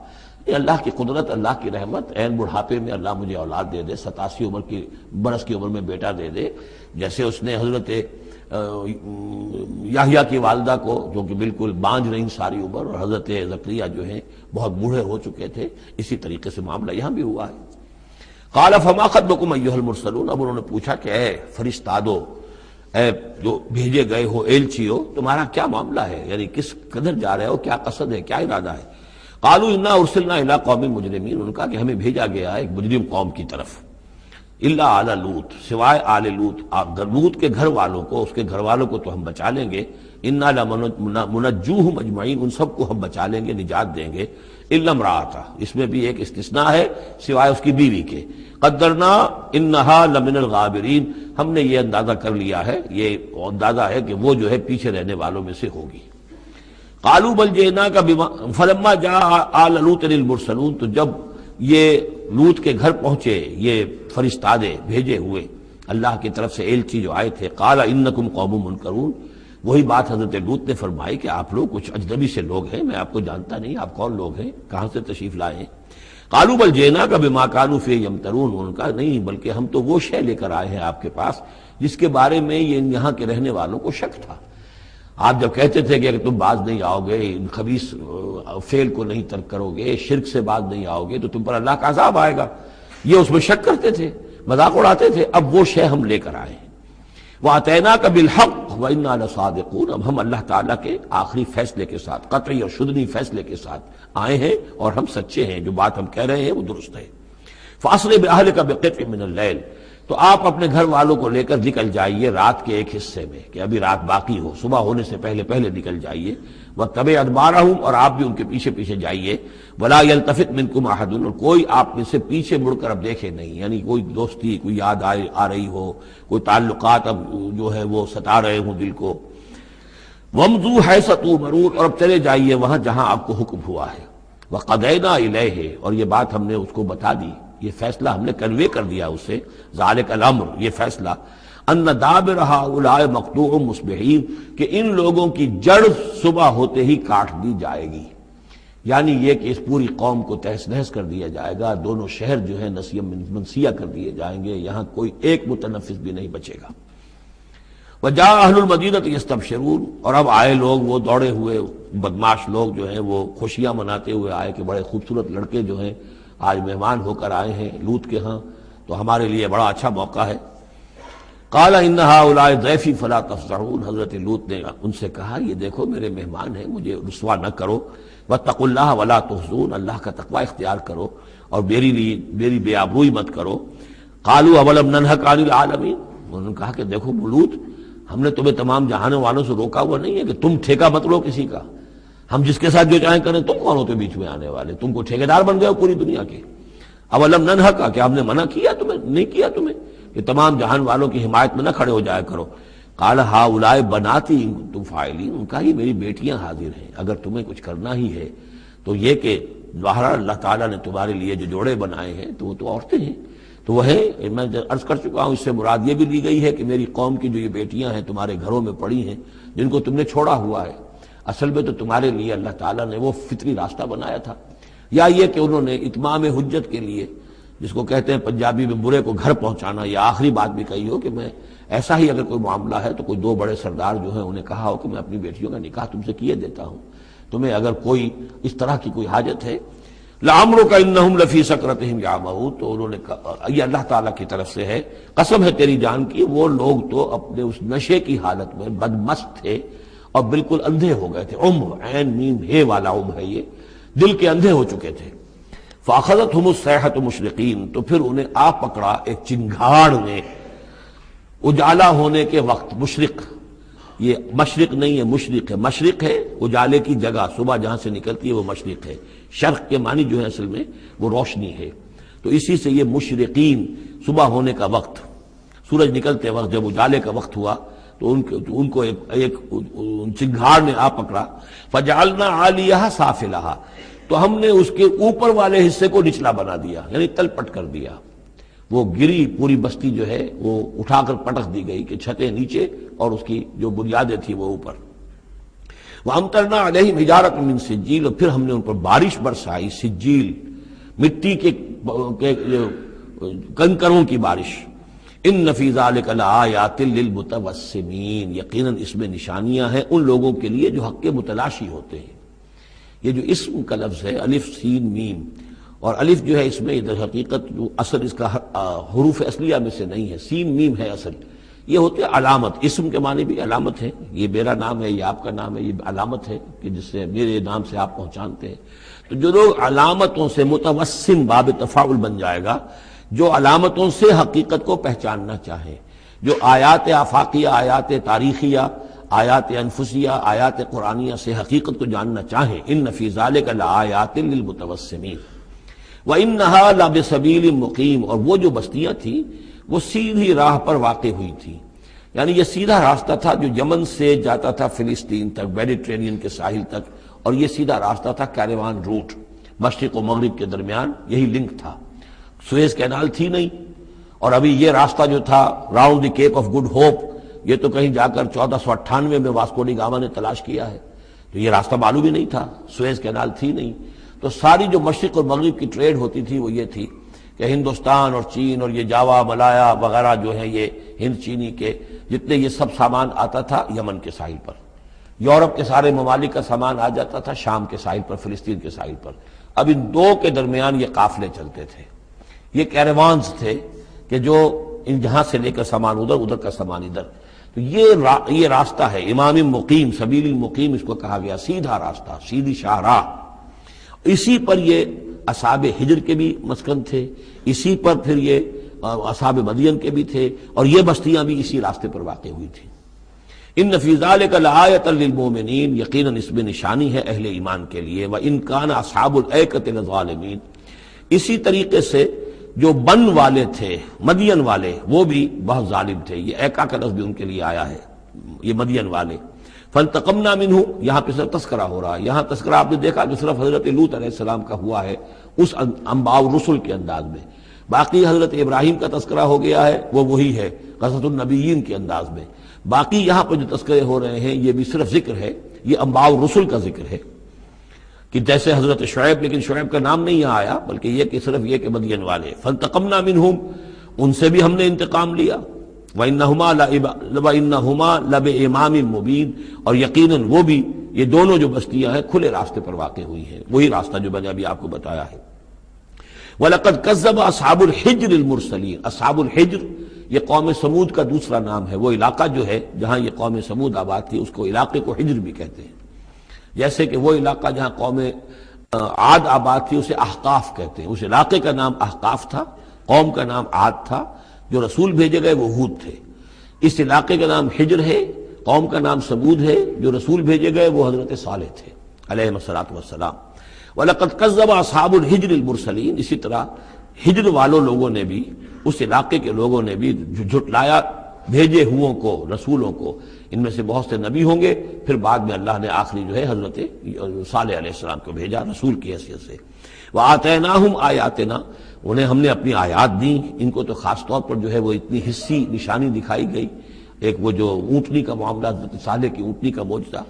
یہ اللہ کی قدرت، اللہ کی رحمت، عین بڑھاپے میں اللہ مجھے اولاد دے دے، 87 برس کی عمر میں بیٹا دے دے، جیسے اس نے حضرت یحییٰ کی والدہ کو، جو کہ بالکل بانجھ رہی ساری عمر، اور حضرت زکریا جو ہیں بہت بوڑھے ہو چکے تھے، اسی طریقے سے معاملہ یہاں بھی ہوا ہے۔ قال فما خطبکم ایھا المرسلون، اب انہوں نے پوچھا کہ اے فرشتادو، اے جو بھیجے گئے ہو، ایلچیو، تمہارا کیا معاملہ ہے، یعنی کس قدر جا رہے ہو، کیا قصد ہے، کیا ارادہ ہے۔ قالوا انا ارسلنا الی قوم مجرمین، انہوں نے کہا کہ ہمیں بھیجا گیا ہے ایک مجرم قوم کی طرف، الا آل لوط، سوائے آل لوط، لوط کے گھر والوں کو، اس کے گھر والوں کو تو ہم بچا لیں گے، انا لمنجوہم اجمعین، ان سب کو ہم بچا لیں گے، نجات دیں گے، الا امرأتہ، اس میں بھی ایک استثناء ہے، سوائے اس کی بیوی کے، قدرنا انہا لمن الغابرین، ہم نے یہ اندازہ کر لیا ہے، یہ اندازہ ہے کہ وہ جو ہے پیچھے رہنے والوں میں سے ہوگی۔ قالوا بل جئناک بما فلما جاء آل لوط المرسلون، تو جب یہ لوط کے گھر پہنچے یہ فرشتادے بھیجے ہوئے اللہ کی طرف سے ایلچی جو آئے تھے، قال انکم قوم منکرون، وہی بات حضرت لوط نے فرمائی کہ آپ لوگ کچھ اجنبی سے لوگ ہیں، میں آپ کو جانتا نہیں، آپ کون لوگ ہیں، کہاں سے تشریف لائے ہیں۔ قالوا بل جئناک بما كانوا فيه يمترون، انہوں نے کہا نہیں بلکہ ہم تو وہ شے لے کر آئے ہیں آپ کے پاس جس کے بارے میں یہاں کے رہنے والوں کو شک تھا۔ آپ جب کہتے تھے کہ اگر تم باز نہیں آؤ گے، ان خبیث فعل کو نہیں ترک کرو گے، شرک سے باز نہیں آؤ گے تو تم پر اللہ کا عذاب آئے گا، یہ اس میں شک کرتے تھے، مذاق اڑاتے تھے، اب وہ شے ہم لے کر آئے ہیں۔ وَأَتَيْنَاكَ بِالْحَقِّ وَإِنَّا لَصَادِقُونَ، اب ہم اللہ تعالیٰ کے آخری فیصلے کے ساتھ، قطعی اور شدنی فیصلے کے ساتھ آئے ہیں، اور ہم سچے ہیں، جو بات ہم کہہ رہے ہیں وہ درست ہے۔ فَأَسْرِ بِأَهْلِكَ بِقِطْعٍ مِّنَ اللَّيْلِ، تو آپ اپنے گھر والوں کو لے کر نکل جائیے رات کے ایک حصے میں، کہ ابھی رات باقی ہو، صبح ہونے سے پہلے پہلے نکل جائیے، وَاتَّبِعْ أَدْبَارَهُمْ، اور آپ بھی ان کے پیچھے پیچھے جائیے، وَلَا يَلْتَفِتْ مِنْكُمْ أَحَدٌ، اور کوئی آپ میں سے پیچھے مڑ کر اب دیکھے نہیں، یعنی کوئی دوستی، کوئی یاد آ رہی ہو، کوئی تعلقات اب جو ہے وہ ستا رہے ہوں دل کو۔ وَامْضُوا حَيْثَ تُؤْمَرُونَ، اور اب چلے جائیے وہاں جہاں آپ کو حکم ہوا ہے۔ وَقَضَيْنَا إِلَيْهِ، اور یہ بات ہم نے اس کو بتا دی، یہ فیصلہ ہم نے کنوے کر دیا اسے، ذالک الامر، یہ فیصلہ، ان دابر ہؤلاء مقطوع مصبحین، کہ ان لوگوں کی جڑ صبح ہوتے ہی کاٹ دی جائے گی، یعنی یہ کہ اس پوری قوم کو تہس نہس کر دیا جائے گا، دونوں شہر جو ہیں نسیہ منسیہ کر دیے جائیں گے، یہاں کوئی ایک متنفس بھی نہیں بچے گا۔ وجاء اہل المدینہ یستبشرون، اور اب آئے لوگ وہ دوڑے ہوئے بدماش لوگ جو ہیں وہ خوشیاں مناتے ہوئے آئے کہ بڑے خوبصورت لڑکے جو ہیں آج مہمان ہو کر آئے ہیں لوط کے ہاں، تو ہمارے لیے بڑا اچھا موقع ہے۔ قال ان هؤلاء ضیفی فلا تفضحون، حضرت لوط نے ان سے کہا یہ دیکھو میرے مہمان ہیں، مجھے رسوا نہ کرو، واتقوا اللہ ولا تحزون، اللہ کا تقوی اختیار کرو اور میری بے آبروئی مت کرو۔ قالوا اولم ننهک عن العالمین، انہوں نے کہا کہ دیکھو لوط، ہم نے تمہیں تمام جہانوں والوں سے روکا ہوا نہیں ہے کہ تم ٹھیکہ مت لو کسی کا، ہم جس کے ساتھ جو چاہیں کریں، تم کون ہوتے بیچ میں آنے والے، تم کو ٹھیکیدار بن گئے ہو پوری دنیا کے۔ اولم ننہک، کہ ہم نے منع کیا تمہیں، نہیں کیا تمہیں کہ تمام جہان والوں کی حمایت میں نہ کھڑے ہو جایا کرو۔ قال ہؤلاء بناتی ان کنتم فاعلین، ان کا یہ میری بیٹیاں حاضر ہیں، اگر تمہیں کچھ کرنا ہی ہے تو یہ کہ ظاہر اللہ تعالیٰ نے تمہارے لیے جو جوڑے بنائے ہیں تو وہ تو عورتیں ہیں، تو وہ ہے، میں عرض کر چکا ہوں، اس سے مراد یہ بھی لی گئی ہے کہ میری قوم کی جو یہ بیٹیاں ہیں تمہارے گھروں میں پڑی ہیں، جن کو تم نے چھوڑا ہوا ہے، اصل میں تو تمہارے لیے اللہ تعالیٰ نے وہ فطری راستہ بنایا تھا، یا یہ کہ انہوں نے اتمام حجت کے لیے، جس کو کہتے ہیں پنجابی میں برے کو گھر پہنچانا، یا آخری بات بھی کہی ہو کہ میں ایسا ہی اگر کوئی معاملہ ہے تو کوئی دو بڑے سردار جو ہیں انہیں کہا ہو کہ میں اپنی بیٹیوں کا نکاح تم سے کیے دیتا ہوں، تمہیں اگر کوئی اس طرح کی کوئی حاجت ہے، لعمرک انہم لفی سکرتہم یعمہون، تو انہوں نے کہا، یہ اللہ تعالیٰ کی طرف سے ہے، قسم ہے تیری جان کی، وہ لوگ تو اپنے اس نشے کی حالت میں بدمست تھے اور بالکل اندھے ہو گئے تھے. عین میم ہے والا ہے، یہ دل کے اندھے ہو چکے تھے. فاخذتہم الصیحۃ مشرقین، تو پھر انہیں آ پکڑا ایک چنگھاڑ نے اجالا ہونے کے وقت. مشرق، یہ مشرق نہیں ہے، مشرق ہے. مشرق ہے اجالے کی جگہ، صبح جہاں سے نکلتی ہے وہ مشرق ہے. شرق کے معنی جو ہے اصل میں وہ روشنی ہے، تو اسی سے یہ مشرقین، صبح ہونے کا وقت، سورج نکلتے وقت جب اجالے کا وقت ہوا تو ان کو ایک چنگھاڑ نے آ پکڑا. فجعلنا عالیہا سافلہا، تو ہم نے اس کے اوپر والے حصے کو نچلا بنا دیا، یعنی تل پٹ کر دیا. وہ گری، پوری بستی جو ہے وہ اٹھا کر پٹک دی گئی کہ چھتیں نیچے اور اس کی جو بنیادیں تھیں وہ اوپر. وَأَمْطَرْنَا عَلَيْهِمْ حِجَارَةً مِّن سِجِّيلٍ، اور پھر ہم نے ان پر بارش برسائی، سجیل، مٹی کے کنکروں کی بارش. ان فی ذلک لآیات للمتوسمین، یقیناً اس میں نشانیاں ہیں ان لوگوں کے لیے جو حق کے متلاشی ہوتے ہیں. یہ جو اسم کا لفظ ہے الف سین میم، اور الف جو ہے اس میں در حقیقت جو اصل اس کا حروف اصلیہ میں سے نہیں ہے، سین میم ہے اصل. یہ ہوتے علامت، اسم کے معنی بھی علامت ہے. یہ میرا نام ہے، یہ آپ کا نام ہے، یہ علامت ہے کہ جس سے میرے نام سے آپ پہچانتے ہیں. تو جو لوگ علامتوں سے، متوسم باب تفاعل بن جائے گا، جو علامتوں سے حقیقت کو پہچاننا چاہیں، جو آیات آفاقیہ، آیات تاریخیہ، آیات انفسیہ، آیات قرآنیہ سے حقیقت کو جاننا چاہیں، ان فی ذلک لآیات للمتوسمین. وَإِنَّهَا لَبِسَبِیلٍ مُقِیم، اور وہ جو بستیاں تھیں وہ سیدھی راہ پر واقع ہوئی تھی. یعنی یہ سیدھا راستہ تھا جو یمن سے جاتا تھا فلسطین تک، میڈیٹرینین کے ساحل تک، اور یہ سیدھا راستہ تھا کیروان روٹ، مشرق و مغرب کے درمیان یہی لنک تھا. سویز کینال تھی نہیں، اور ابھی یہ راستہ جو تھا round the Cape of Good Hope, یہ تو کہیں جا کر 1498 میں واسکو ڈی گاما نے تلاش کیا ہے. تو یہ راستہ معلوم ہی نہیں تھا، سویز کینال تھی نہیں. تو ساری جو مشرق اور مغرب کی ٹریڈ ہوتی تھی وہ یہ تھی کہ ہندوستان اور چین اور یہ جاوا، ملایا وغیرہ جو ہیں، یہ ہند چینی کے جتنے یہ سب سامان آتا تھا یمن کے ساحل پر. یورپ کے سارے ممالک کا سامان آ جاتا تھا شام کے ساحل پر، فلسطین کے ساحل پر. اب ان دو کے درمیان یہ قافلے چلتے تھے، یہ کیروانز تھے کہ جو ان جہاں سے لے کر سامان ادھر، ادھر کا سامان ادھر. تو یہ راستہ ہے امام مقیم، سبیل المقیم اس کو کہا گیا، سیدھا راستہ، سیدھی شاہراہ. اسی پر یہ اصحاب ہجر کے بھی مسکن تھے، اسی پر پھر یہ اصحاب مدین کے بھی تھے، اور یہ بستیاں بھی اسی راستے پر واقع ہوئی تھیں. ان فی ذلک لآیۃ للمؤمنین، یقیناً اس میں نشانی ہے اہل ایمان کے لیے. وان کان اصحاب الایکۃ لظالمین، اسی طریقے سے جو بن والے تھے، مدین والے، وہ بھی بہت ظالم تھے. یہ ایکا کا لفظ بھی ان کے لیے آیا ہے، یہ مدین والے. فانتقمنا منہ، یہاں پہ صرف تذکرہ ہو رہا ہے. یہاں تذکرہ آپ نے دیکھا کہ صرف حضرت لوط علیہ السلام کا ہوا ہے اس انباء الرسل کے انداز میں. باقی حضرت ابراہیم کا تذکرہ ہو گیا ہے، وہ وہی ہے قصص النبیین کے انداز میں. باقی یہاں پر جو تذکرے ہو رہے ہیں یہ بھی صرف ذکر ہے، یہ انباء الرسل کا ذکر ہے کہ جیسے حضرت شعیب، لیکن شعیب کا نام نہیں یہاں آیا، بلکہ یہ کہ صرف یہ کہ مدین والے. فانتقمنا منہم، ان سے بھی ہم نے انتقام لیا. وَإِنَّهُمَا لَبِإِمَامٍ مُبِينٍ، اور یقیناً وہ بھی، یہ دونوں جو بستیاں ہیں کھلے راستے پر واقع ہوئی ہیں، وہی راستہ جو میں نے ابھی آپ کو بتایا ہے. وَلَقَدْ كَذَّبَ أَصْحَابُ الْحِجْرِ الْمُرْسَلِينَ، اصحاب الحجر یہ قوم سمود کا دوسرا نام ہے. وہ علاقہ جو ہے جہاں یہ قوم سمود آباد تھی اس کو علاقے کو حجر بھی کہتے ہیں. جیسے کہ وہ علاقہ جہاں قوم عاد آباد تھی اسے احقاف کہتے ہیں. اس علاقے کا نام احقاف تھا، قوم کا نام عاد تھا، جو رسول بھیجے گئے وہ ہود تھے. اس علاقے کا نام حجر ہے، قوم کا نام سمود ہے، جو رسول بھیجے گئے وہ حضرت صالح تھے علیہ الصلوۃ والسلام. وَلَقَدْ كَذَّبَ أَصْحَابُ الْحِجْرِ الْمُرْسَلِينَ، اسی طرح ہجر والوں لوگوں نے بھی، اس علاقے کے لوگوں نے بھی جھٹلایا بھیجے ہوں کو، رسولوں کو. ان میں سے بہت سے نبی ہوں گے، پھر بعد میں اللہ نے آخری جو ہے حضرت صالح علیہ السلام کو بھیجا رسول کی حیثیت سے. وَآتَيْنَاهُمْ آیَاتِنَا، انہیں ہم نے اپنی آیات دیں. ان کو تو خاص طور پر جو ہے وہ اتنی حصی نشانی دکھائی گئی. ایک وہ جو اونٹنی کا معاملہ، حضرت صالح کی اونٹنی کا معجزہ.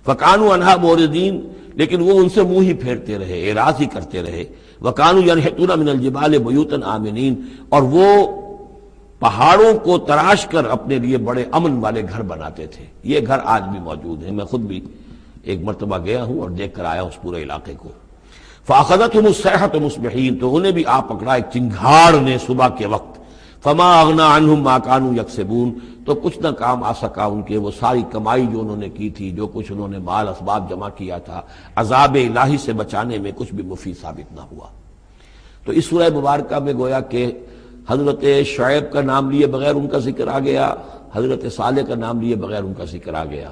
فَكَانُوا عَنْهَا مُعْرِضِينَ، لیکن وہ ان سے منہ ہی پھیرتے رہے، اعراض ہی کرتے رہے. وَكَانُوا يَنْحِتُونَ مِنَ الْجِبَالِ بُيُوتًا آمِنِينَ، اور وہ پہاڑوں کو تراش کر اپنے لیے بڑے امن والے گھر بناتے تھے. یہ گھر آج بھی موجود ہیں. میں خود بھی ایک مرتبہ گیا ہوں اور دیکھ کر آیا ہوں اس پورے علاقے کو۔ فاخذتهم الصیحۃ مصبحین، تو انہیں بھی آ پکڑا ایک چنگھاڑ نے صبح کے وقت۔ فما اغنی عنہم ما كانوا یکسبون، تو کچھ نہ کام آ سکا ان کے وہ ساری کمائی جو انہوں نے کی تھی، جو کچھ انہوں نے مال اسباب جمع کیا تھا، عذاب الہی سے بچانے میں کچھ بھی مفید ثابت نہ ہوا۔ تو اس سورہ مبارکہ میں گویا کہ حضرت شعیب کا نام لیے بغیر ان کا ذکر آ گیا، حضرت صالح کا نام لیے بغیر ان کا ذکر آ گیا،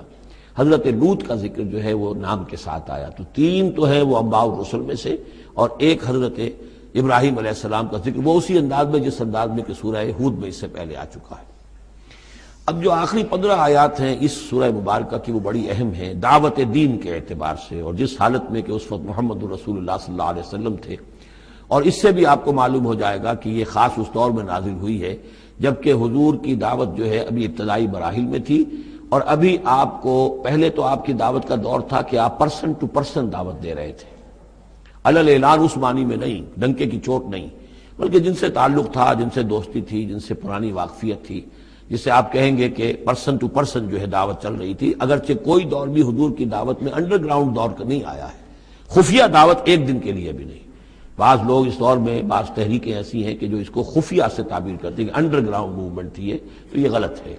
حضرت لوط کا ذکر جو ہے وہ نام کے ساتھ آیا۔ تو تین تو ہیں وہ انباء الرسل میں سے، اور ایک حضرت ابراہیم علیہ السلام کا ذکر، وہ اسی انداز میں جس انداز میں کہ سورہ ہود میں اس سے پہلے آ چکا ہے۔ اب جو آخری 15 آیات ہیں اس سورہ مبارکہ کی وہ بڑی اہم ہیں دعوت دین کے اعتبار سے، اور جس حالت میں کہ اس وقت محمد رسول اللہ صلی اللہ علیہ وسلم تھے، اور اس سے بھی آپ کو معلوم ہو جائے گا کہ یہ خاص اس دور میں نازل ہوئی ہے جبکہ حضور کی دعوت جو ہے ابھی ابتدائی مراحل میں تھی، اور ابھی آپ کو پہلے تو آپ کی دعوت کا دور تھا کہ آپ پرسن ٹو پرسن دعوت دے رہے تھے، علل اعلان اس معنی میں نہیں، ڈنکے کی چوٹ نہیں، بلکہ جن سے تعلق تھا، جن سے دوستی تھی، جن سے پرانی واقفیت تھی، جسے آپ کہیں گے کہ پرسن ٹو پرسن جو ہے دعوت چل رہی تھی۔ اگرچہ کوئی دور بھی حضور کی دعوت میں انڈر گراؤنڈ دور کا نہیں آیا ہے، خفیہ دعوت ایک دن کے لیے بھی نہیں۔ بعض لوگ اس دور میں بعض تحریکیں ایسی ہیں کہ جو اس کو خفیہ سے تعبیر کرتے ہیں کہ انڈر گراؤنڈ موومنٹ تھی، تو یہ غلط ہے۔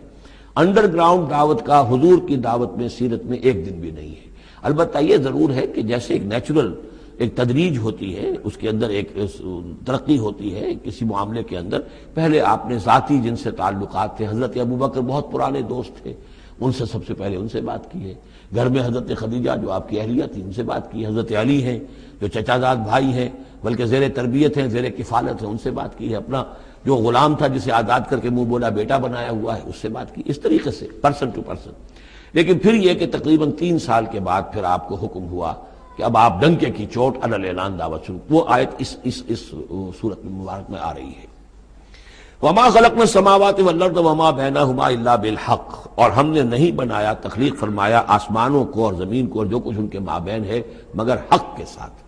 انڈر گراؤنڈ دعوت کا حضور کی دعوت میں سیرت میں ایک دن بھی نہیں ہے۔ البتہ یہ ضرور ہے کہ جیسے ایک نیچرل ایک تدریج ہوتی ہے، اس کے اندر ایک ترقی ہوتی ہے کسی معاملے کے اندر، پہلے آپ نے ذاتی جن سے تعلقات تھے، حضرت ابوبکر بہت پرانے دوست تھے، ان سے سب سے پہلے ان سے بات کی ہے، گھر میں حضرت خدیجہ جو آپ کی اہلیہ تھی ان سے بات کی، حضرت علی ہیں جو چچا زاد بھائی ہیں بلکہ زیر تربیت ہیں، زیر کفالت ہیں، ان سے بات کی ہے، اپنا جو غلام تھا جسے آزاد کر کے منہ بولا بیٹا بنایا ہوا ہے اس سے بات کی، اس طریقے سے پرسن ٹو پرسن۔ لیکن پھر یہ کہ تقریباً 3 سال کے بعد پھر آپ کو حکم ہوا کہ اب آپ ڈنکے کی چوٹ علل اعلان دعوت شروع، وہ آیت اس سورت مبارک میں آ رہی ہے۔ وما خلقنا السماوات والارض وما بینہما الا بالحق، اور ہم نے نہیں بنایا، تخلیق فرمایا آسمانوں کو اور زمین کو اور جو کچھ ان کے مابین ہے مگر حق کے ساتھ۔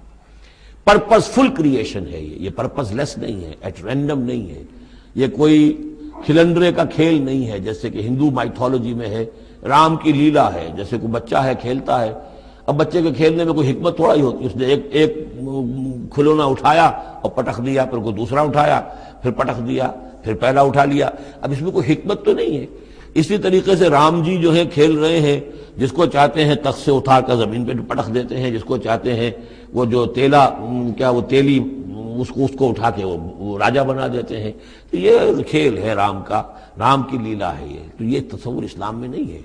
پرپز فل کریشن ہے یہ پرپز لیس نہیں ہے، ایٹ رینڈم نہیں ہے، یہ کوئی کھلندرے کا کھیل نہیں ہے جیسے کہ ہندو مائتھولوجی میں ہے، رام کی لیلا ہے، جیسے کوئی بچہ ہے کھیلتا ہے۔ اب بچے کے کھیلنے میں کوئی حکمت تھوڑا ہی ہوتی، اس نے ایک کھلونا اٹھایا اور پٹخ دیا، پھر کوئی دوسرا اٹھایا پھر پٹخ دیا، پھر پہلا اٹھا لیا، اب اس میں کوئی حکمت تو نہیں ہے۔ اسی طریقے سے رام جی جو ہیں کھیل رہے ہیں، جس کو چاہتے ہیں تخت سے اٹھا کر زمین پہ پٹخ دیتے ہیں، جس کو چاہتے ہیں وہ جو تیلی اس کو اٹھا کے وہ راجا بنا دیتے ہیں، تو یہ کھیل ہے رام کا، رام کی لیلا ہے یہ، تو یہ تصور اسلام میں نہیں ہے۔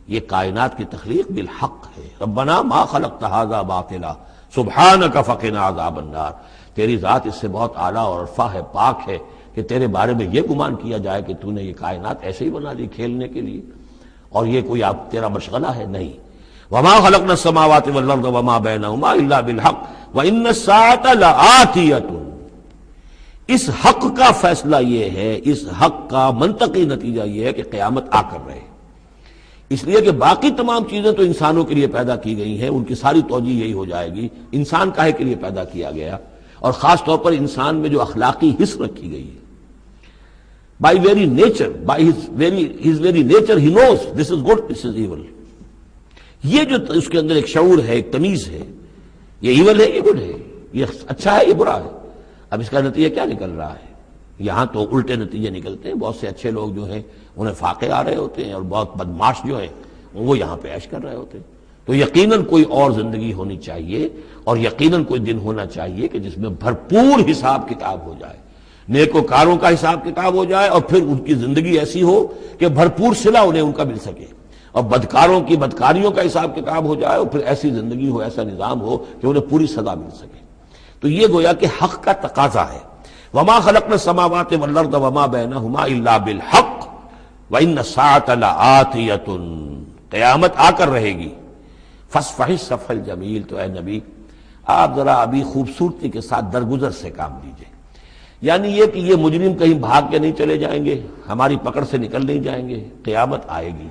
یہ کائنات کی تخلیق بالحق ہے۔ ربنا ما خلقت ھذا باطلا سبحانک فقنا عذاب النار، تیری ذات اس سے بہت اعلیٰ اور عرفہ ہے، پاک ہے کہ تیرے بارے میں یہ گمان کیا جائے کہ تو نے یہ کائنات ایسے ہی بنا دی کھیلنے کے لیے، اور یہ کوئی آپ تیرا مشغلہ ہے، نہیں۔ وما خلقنا السماوات والارض وما بینہما الا بالحق وان الساعۃ لآتیۃ، اس حق کا فیصلہ یہ ہے، اس حق کا منطقی نتیجہ یہ ہے کہ قیامت آ کر رہے، اس لیے کہ باقی تمام چیزیں تو انسانوں کے لیے پیدا کی گئی ہیں، ان کی ساری توجہ یہی ہو جائے گی انسان کاہے کے لیے پیدا کیا گیا، اور خاص طور پر انسان میں جو اخلاقی حص رکھی گئی ہے، by very nature, by his very nature he knows this is good this is evil, یہ جو اس کے اندر ایک شعور ہے، ایک تمیز ہے، یہ ایول ہے یہ گڈ ہے، یہ اچھا ہے یہ برا ہے۔ اب اس کا نتیجہ کیا نکل رہا ہے؟ یہاں تو الٹے نتیجے نکلتے ہیں، بہت سے اچھے لوگ جو ہیں انہیں فاقے آ رہے ہوتے ہیں، اور بہت بدماش جو ہیں وہ یہاں پہ عیش کر رہے ہوتے ہیں۔ تو یقیناً کوئی اور زندگی ہونی چاہیے، اور یقیناً کوئی دن ہونا چاہیے کہ جس میں بھرپور حساب کتاب ہو جائے، نیکوکاروں کا حساب کتاب ہو جائے، اور پھر ان کی زندگی ایسی ہو کہ بھرپور صلہ انہیں ان کا مل سکے، اور بدکاروں کی بدکاریوں کا حساب کتاب ہو جائے، اور پھر ایسی زندگی ہو، ایسا نظام ہو کہ انہیں پوری سزا مل سکے۔ تو یہ گویا کہ حق کا تقاضا ہے۔ وما خلقنا السماوات والارض وما بینہما الا بالحق وان الساعۃ لآتیۃ، قیامت آ کر رہے گی۔ فاصفح الصفح الجمیل، تو اے نبی آپ ذرا ابھی خوبصورتی کے ساتھ درگزر سے کام لیجئے، یعنی یہ کہ یہ مجرم کہیں بھاگ کے نہیں چلے جائیں گے، ہماری پکڑ سے نکل نہیں جائیں گے، قیامت آئے گی،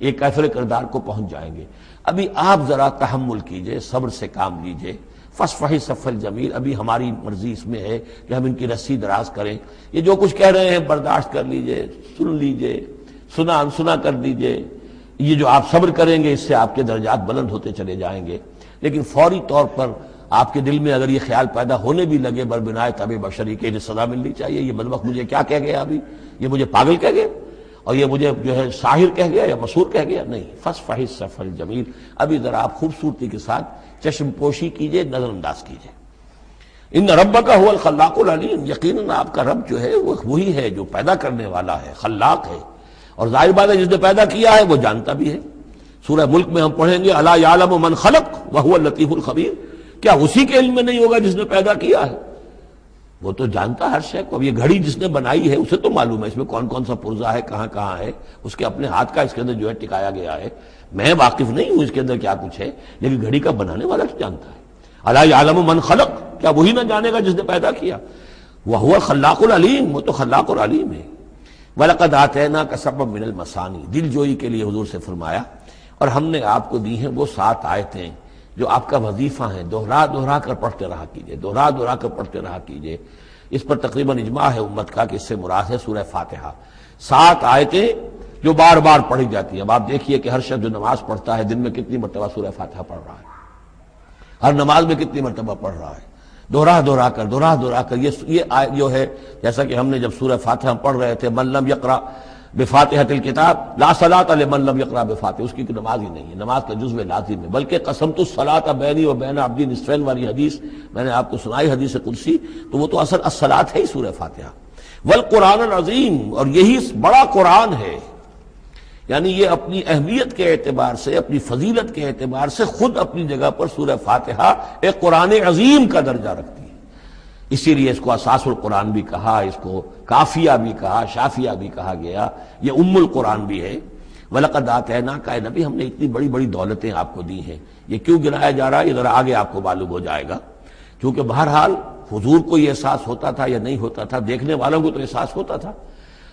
ایک کیفر کردار کو پہنچ جائیں گے۔ ابھی آپ ذرا تحمل کیجئے، صبر سے کام لیجئے۔ فاصفح الصفح الجمیل، ابھی ہماری مرضی اس میں ہے کہ ہم ان کی رسی دراز کریں، یہ جو کچھ کہہ رہے ہیں برداشت کر لیجئے، سن لیجئے، سنا انسنا کر دیجئے، یہ جو آپ صبر کریں گے اس سے آپ کے درجات بلند ہوتے چلے جائیں گے. لیکن فوری طور پر آپ کے دل میں اگر یہ خیال پیدا ہونے بھی لگے بربنائے طبع بشری کے انہیں سزا ملنی چاہیے، یہ بدبخت مجھے کیا کہہ گیا، ابھی یہ مجھے پاگل کہہ گیا اور یہ مجھے جو ہے ساحر کہہ گیا یا مسحور کہہ گیا، نہیں. فصفح الصفح الجمیل، ابھی ذرا آپ خوبصورتی کے ساتھ چشم پوشی کیجئے، نظر انداز کیجئے. ان ربک هو الخلاق العلیم، یقیناً آپ کا رب جو ہے وہ وہی ہے جو پیدا کرنے والا ہے، خلاق ہے، اور ظاہر بات ہے جس نے پیدا کیا ہے وہ جانتا بھی ہے. سورہ ملک میں ہم پڑھیں گے الا یعلم من خلق وهو اللطیف الخبیر، کیا اسی کے علم میں نہیں ہوگا جس نے پیدا کیا ہے؟ وہ تو جانتا ہر شے کو. اب یہ گھڑی جس نے بنائی ہے اسے تو معلوم ہے اس میں کون کون سا پرزہ ہے، کہاں کہاں ہے، اس کے اپنے ہاتھ کا اس کے اندر جو ہے ٹکایا گیا ہے. میں واقف نہیں ہوں اس کے اندر کیا کچھ ہے، لیکن گھڑی کا بنانے والا تو جانتا ہے. الا یعلم من خلق، کیا وہی نہ جانے گا جس نے پیدا کیا؟ وهو الخلاق العلیم، وہ تو خلاق اور علیم ہے. وَلَقَدْ آتَيْنَاكَ سَبْعًا مِنَ الْمَثَانِي، دل جوئی کے لیے حضور سے فرمایا اور ہم نے آپ کو دی ہیں وہ 7 آیتیں جو آپ کا وظیفہ ہیں، دوہرا دوہرا کر پڑھتے رہا کیجئے، دوہرا دوہرا کر پڑھتے رہا کیجئے. اس پر تقریباً اجماع ہے امت کا کہ اس سے مراد ہے سورہ فاتحہ. 7 آیتیں جو بار بار پڑھی جاتی ہیں. اب آپ دیکھیے کہ ہر شخص جو نماز پڑھتا ہے دن میں کتنی مرتبہ سورہ فاتحہ پڑھ رہا ہے، ہر نماز میں کتنی مرتبہ پڑھ رہا ہے، دوہرا دوہرا کر. یہ جو ہے جیسا کہ ہم نے جب سورہ فاتحہ پڑھ رہے تھے، من لم یقرأ بفاتحۃ الکتاب لا صلاۃ لمن لم یقرأ بفاتحہ، اس کی کوئی نماز ہی نہیں ہے، نماز کا جزو لازم ہے. بلکہ قسمت الصلاۃ بینی و بین عبدی نصفین والی حدیث میں نے آپ کو سنائی، حدیث قدسی، تو وہ تو اصل الصلاۃ ہے ہی سورہ فاتحہ. والقرآن العظیم، اور یہی بڑا قرآن ہے. یعنی یہ اپنی اہمیت کے اعتبار سے، اپنی فضیلت کے اعتبار سے خود اپنی جگہ پر سورہ فاتحہ ایک قرآن عظیم کا درجہ رکھتی ہے. اسی لیے اس کو اساس القرآن بھی کہا، اس کو کافیہ بھی کہا، شافیہ بھی کہا گیا، یہ ام القرآن بھی ہے. وَلَقَدْ آتَيْنَاكَ، اے نبی ہم نے اتنی بڑی بڑی دولتیں آپ کو دی ہیں. یہ کیوں گنایا جا رہا ہے یہ ذرا آگے آپ کو معلوم ہو جائے گا، کیونکہ بہرحال حضور کو یہ احساس ہوتا تھا یا نہیں ہوتا تھا، دیکھنے والوں کو تو احساس ہوتا تھا.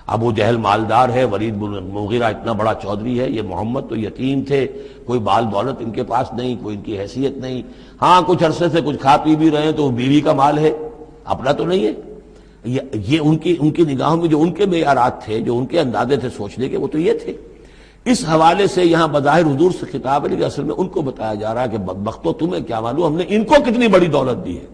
ابو جہل مالدار ہے، ولید بن مغیرہ اتنا بڑا چودھری ہے، یہ محمد تو یتیم تھے، کوئی مال دولت ان کے پاس نہیں، کوئی ان کی حیثیت نہیں. ہاں کچھ عرصے سے کچھ کھا پی بھی رہے ہیں تو وہ بیوی کا مال ہے، اپنا تو نہیں ہے. یہ ان کی نگاہوں میں جو ان کے معیارات تھے، جو ان کے اندازے تھے سوچنے کے، وہ تو یہ تھے. اس حوالے سے یہاں بظاہر حضور سے خطاب ہے، لیکن اصل میں ان کو بتایا جا رہا ہے کہ بدبختو تمہیں کیا معلوم ہم نے ان کو کتنی بڑی دولت دی ہے.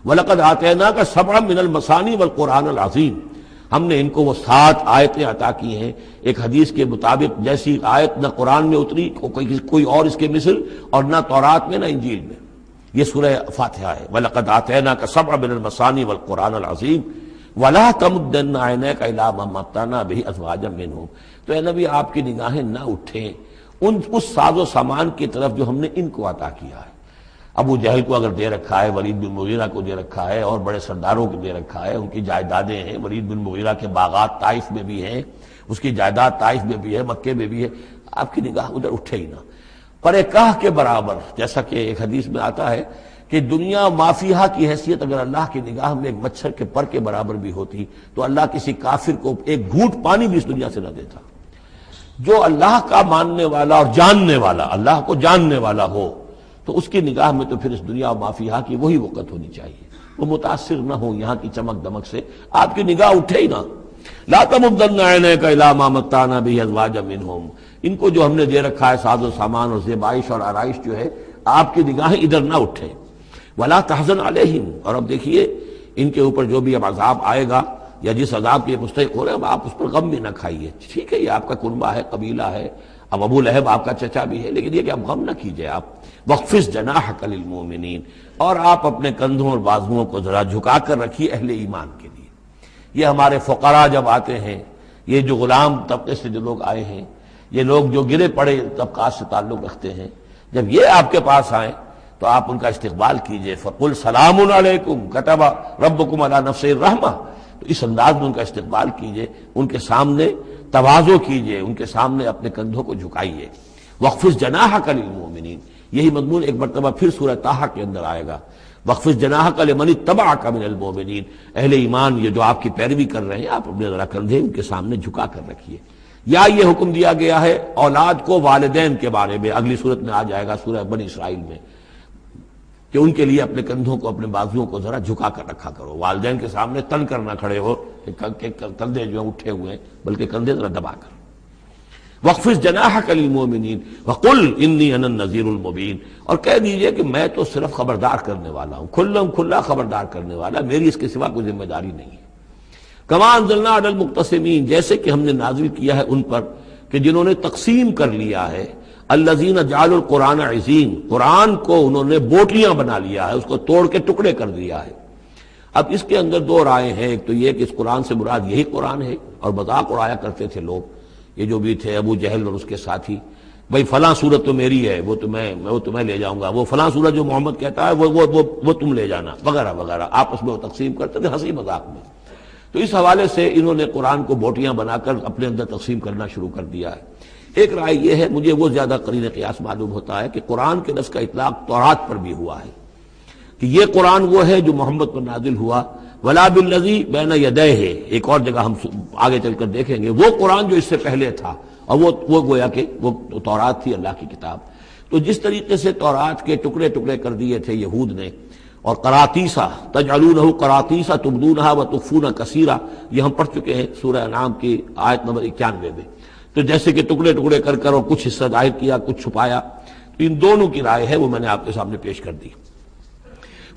وَلَقَدْ آتَيْنَاكَ سَبْعًا مِنَ الْمَثَانِي وَالْقُرْآنِ الْعَظِيمِ، ہم نے ان کو وہ 7 آیتیں عطا کی ہیں. ایک حدیث کے مطابق جیسی آیت نہ قرآن میں اتری کوئی اور اس کے مثل، اور نہ تورات میں نہ انجیل میں. یہ سورہ فاتحہ ہے. وَلَقَدْ آتَيْنَاكَ سَبْعًا مِنَ الْمَثَانِي وَالْقُرْآنِ الْعَظِيمِ وَلَا تَمُدَّنَّ عَيْنَيْكَ إِلَىٰ مَا مَتَّعْنَا بِهِ أَزْوَاجًا مِّنْهُمْ، تو اے نبی آپ کی نگاہیں نہ اٹھیں اس ساز و سامان کی طرف جو ہم نے ان کو عطا کیا ہے. ابو جہل کو اگر دے رکھا ہے، ولید بن مغیرہ کو دے رکھا ہے، اور بڑے سرداروں کو دے رکھا ہے، ان کی جائیدادیں ہیں. ولید بن مغیرہ کے باغات طائف میں بھی ہیں، اس کی جائیداد طائف میں بھی ہے، مکے میں بھی ہے. آپ کی نگاہ ادھر اٹھے ہی نہ. پر کاہ کے برابر، جیسا کہ ایک حدیث میں آتا ہے کہ دنیا مافیہا کی حیثیت اگر اللہ کی نگاہ میں ایک مچھر کے پر کے برابر بھی ہوتی تو اللہ کسی کافر کو ایک گھونٹ پانی بھی اس دنیا سے نہ دیتا. جو اللہ کا ماننے والا اور جاننے والا، اللہ کو جاننے والا ہو، تو اس کی نگاہ میں تو پھر اس دنیا و مافیہا کی وہی وقت ہونی چاہیے. وہ متاثر نہ ہو یہاں کی چمک دمک سے، آپ کی نگاہ اٹھے ہی نہ. لا تمدن عینیک الی ما متعنا بہ ازواجا منہم، ان کو جو ہم نے دے رکھا ہے ساز و سامان اور زیبائش اور آرائش جو ہے، آپ کی نگاہیں ادھر نہ اٹھے. ولا تحزن علیہم، اور اب دیکھیے ان کے اوپر جو بھی اب عذاب آئے گا یا جس عذاب کے مستحق ہو رہے ہیں، آپ اس پر غم بھی نہ کھائیے. ٹھیک ہے یہ آپ کا کنبہ ہے، قبیلہ ہے، اب ابو لہب آپ کا چچا بھی ہے، لیکن یہ کہ آپ غم نہ کیجئے. آپ وَاخْفِضْ جَنَاحَكَ لِلْمُؤْمِنِينَ، اور آپ اپنے کندھوں اور بازوؤں کو ذرا جھکا کر رکھیے اہل ایمان کے لیے. یہ ہمارے فقراء جب آتے ہیں، یہ جو غلام طبقے سے جو لوگ آئے ہیں، یہ لوگ جو گرے پڑے طبقات سے تعلق رکھتے ہیں، جب یہ آپ کے پاس آئیں تو آپ ان کا استقبال کیجئے. فَقُلْ سَلَامٌ عَلَيْكُمْ كَتَبَ رَبُّكُمْ عَلَىٰ نَفْسِهِ الرَّحْمَةَ، تو اس انداز میں ان کا استقبال کیجئے، ان کے سامنے تواضع کیجئے، ان کے سامنے اپنے کندھوں کو جھکائیے. وَاخْفِضْ جَنَاحَكَ لِلْمُؤْمِنِينَ، یہی مضمون ایک مرتبہ پھر سورہ طٰہٰ کے اندر آئے گا. وَاخْفِضْ جَنَاحَكَ لِمَنِ اتَّبَعَكَ مِنَ الْمُؤْمِنِينَ، اہل ایمان یہ جو آپ کی پیروی کر رہے ہیں، آپ اپنے ذرا کندھے ان کے سامنے جھکا کر رکھیے. یا یہ حکم دیا گیا ہے اولاد کو والدین کے بارے میں، اگلی صورت میں آ جائے گا سورہ بنی اسرائیل میں، کہ ان کے لیے اپنے کندھوں کو اپنے بازوؤں کو ذرا جھکا کر رکھا کرو. والدین کے سامنے تن کر نہ کھڑے ہو کہ کندھے جو ہیں اٹھے ہوئے ہیں، بلکہ کندھے ذرا دبا کر. وَاخْفِضْ جَنَاحَكَ لِلْمُؤْمِنِينَ وَقُلْ إِنِّي أَنَا النَّذِيرُ الْمُبِينُ، اور کہہ دیجئے کہ میں تو صرف خبردار کرنے والا ہوں، کھلا خبردار کرنے والا، میری اس کے سوا کوئی ذمہ داری نہیں ہے۔ کما انزلنا علی المقتسمین، جیسے کہ ہم نے نازل کیا ہے ان پر کہ جنہوں نے تقسیم کر لیا ہے، الذین جعلوا القرآن عظیم، قرآن کو انہوں نے بوٹیاں بنا لیا ہے، اس کو توڑ کے ٹکڑے کر دیا ہے۔ اب اس کے اندر دو رائے ہیں، ایک تو یہ کہ اس قرآن سے مراد یہی قرآن ہے، اور مذاق اڑایا کرتے تھے لوگ، یہ جو بھی تھے ابو جہل اور اس کے ساتھی، بھائی فلاں سورت تو میری ہے، وہ تمہیں لے جاؤں گا، وہ فلاں سورت جو محمد کہتا ہے وہ تم لے جانا، وغیرہ وغیرہ، آپس میں وہ تقسیم کرتے تھے ہنسی مذاق میں۔ تو اس حوالے سے انہوں نے قرآن کو بوٹیاں بنا کر اپنے اندر تقسیم کرنا شروع کر دیا ہے۔ ایک رائے یہ ہے، مجھے وہ زیادہ قرین قیاس معلوم ہوتا ہے کہ قرآن کے لفظ کا اطلاق تورات پر بھی ہوا ہے، کہ یہ قرآن وہ ہے جو محمد پر نازل ہوا، ولا بالذی بین یدیہ، ایک اور جگہ ہم آگے چل کر دیکھیں گے، وہ قرآن جو اس سے پہلے تھا، اور وہ گویا کہ وہ تورات تھی، اللہ کی کتاب۔ تو جس طریقے سے تورات کے ٹکڑے ٹکڑے کر دیے تھے یہود نے، اور قراطیسا تجعلونہ قراطیسا تبدونہا وتخفون کثیرا، یہ ہم پڑھ چکے ہیں سورہ انعام کی آیت نمبر 91 میں۔ تو جیسے کہ ٹکڑے ٹکڑے کر کر اور کچھ حصہ ظاہر کیا، کچھ چھپایا، تو ان دونوں کی رائے ہے، وہ میں نے آپ کے سامنے پیش کر دی۔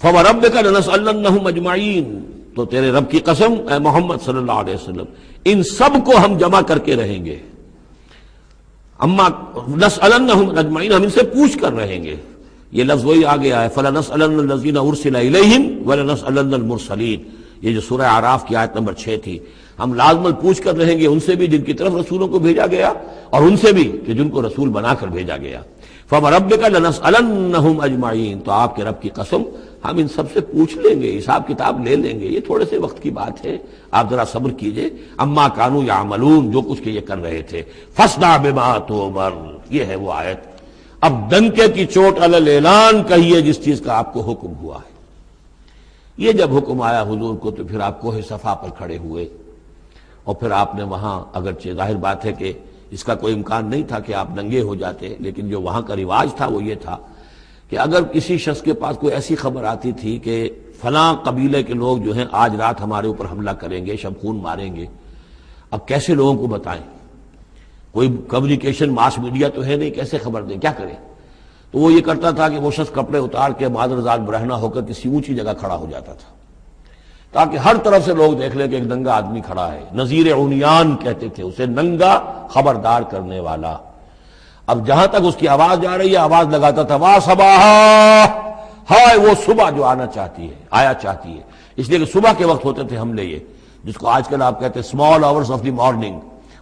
فَوَرَبِّكَ لَنَسْأَلَنَّهُمْ أَجْمَعِينَ، تو تیرے رب کی قسم اے محمد صلی اللہ علیہ وسلم، ان سب کو ہم جمع کر کے رہیں گے۔ اما نسألنهم اجمعین، ہم ان سے پوچھ کر رہیں گے، یہ لفظ وہی آ گیا ہے، فَلَنَسْأَلَنَّ الَّذِينَ أُرْسِلَ إِلَيْهِمْ وَلَنَسْأَلَنَّ الْمُرْسَلِينَ، یہ جو سورہ اعراف کی آیت نمبر 6 تھی، ہم لازماً پوچھ کر رہیں گے ان سے بھی جن کی طرف رسولوں کو بھیجا گیا، اور ان سے بھی کہ جن کو رسول بنا کر بھیجا گیا۔ فَوَرَبِّكَ لَنَسْأَلَنَّهُمْ أَجْمَعِينَ، تو آپ کے رب کی قسم ہم ان سب سے پوچھ لیں گے، حساب کتاب لے لیں گے، یہ تھوڑے سے وقت کی بات ہے، آپ ذرا صبر کیجئے۔ اما کانوا یعملون، جو کچھ کہ یہ کر رہے تھے، فاصدع بما تؤمر، یہ ہے وہ آیت۔ اب ڈنکے کی چوٹ علی الاعلان کہیے جس چیز کا آپ کو حکم ہوا ہے۔ یہ جب حکم آیا حضور کو تو پھر آپ کوہ صفا پر کھڑے ہوئے، اور پھر آپ نے وہاں، اگرچہ ظاہر بات ہے کہ اس کا کوئی امکان نہیں تھا کہ آپ ننگے ہو جاتے، لیکن جو وہاں کا رواج تھا وہ یہ تھا کہ اگر کسی شخص کے پاس کوئی ایسی خبر آتی تھی کہ فلاں قبیلے کے لوگ جو ہیں آج رات ہمارے اوپر حملہ کریں گے، شب خون ماریں گے، اب کیسے لوگوں کو بتائیں، کوئی کمیونیکیشن ماس میڈیا تو ہے نہیں، کیسے خبر دیں، کیا کریں؟ تو وہ یہ کرتا تھا کہ وہ شخص کپڑے اتار کے معذرزاد برہنہ ہو کر کسی اونچی جگہ کھڑا ہو جاتا تھا، تاکہ ہر طرف سے لوگ دیکھ لیں کہ ایک ننگا آدمی کھڑا ہے، نذیر عمیان کہتے تھے اسے، ننگا خبردار کرنے والا۔ اب جہاں تک اس کی آواز جا رہی ہے، آواز لگاتا تھا وا صباحا، ہائے وہ صبح جو آنا چاہتی ہے، آیا چاہتی ہے، اس لیے کہ صبح کے وقت ہوتے تھے حملے، یہ جس کو آج کل آپ کہتے ہیں small hours of the morning,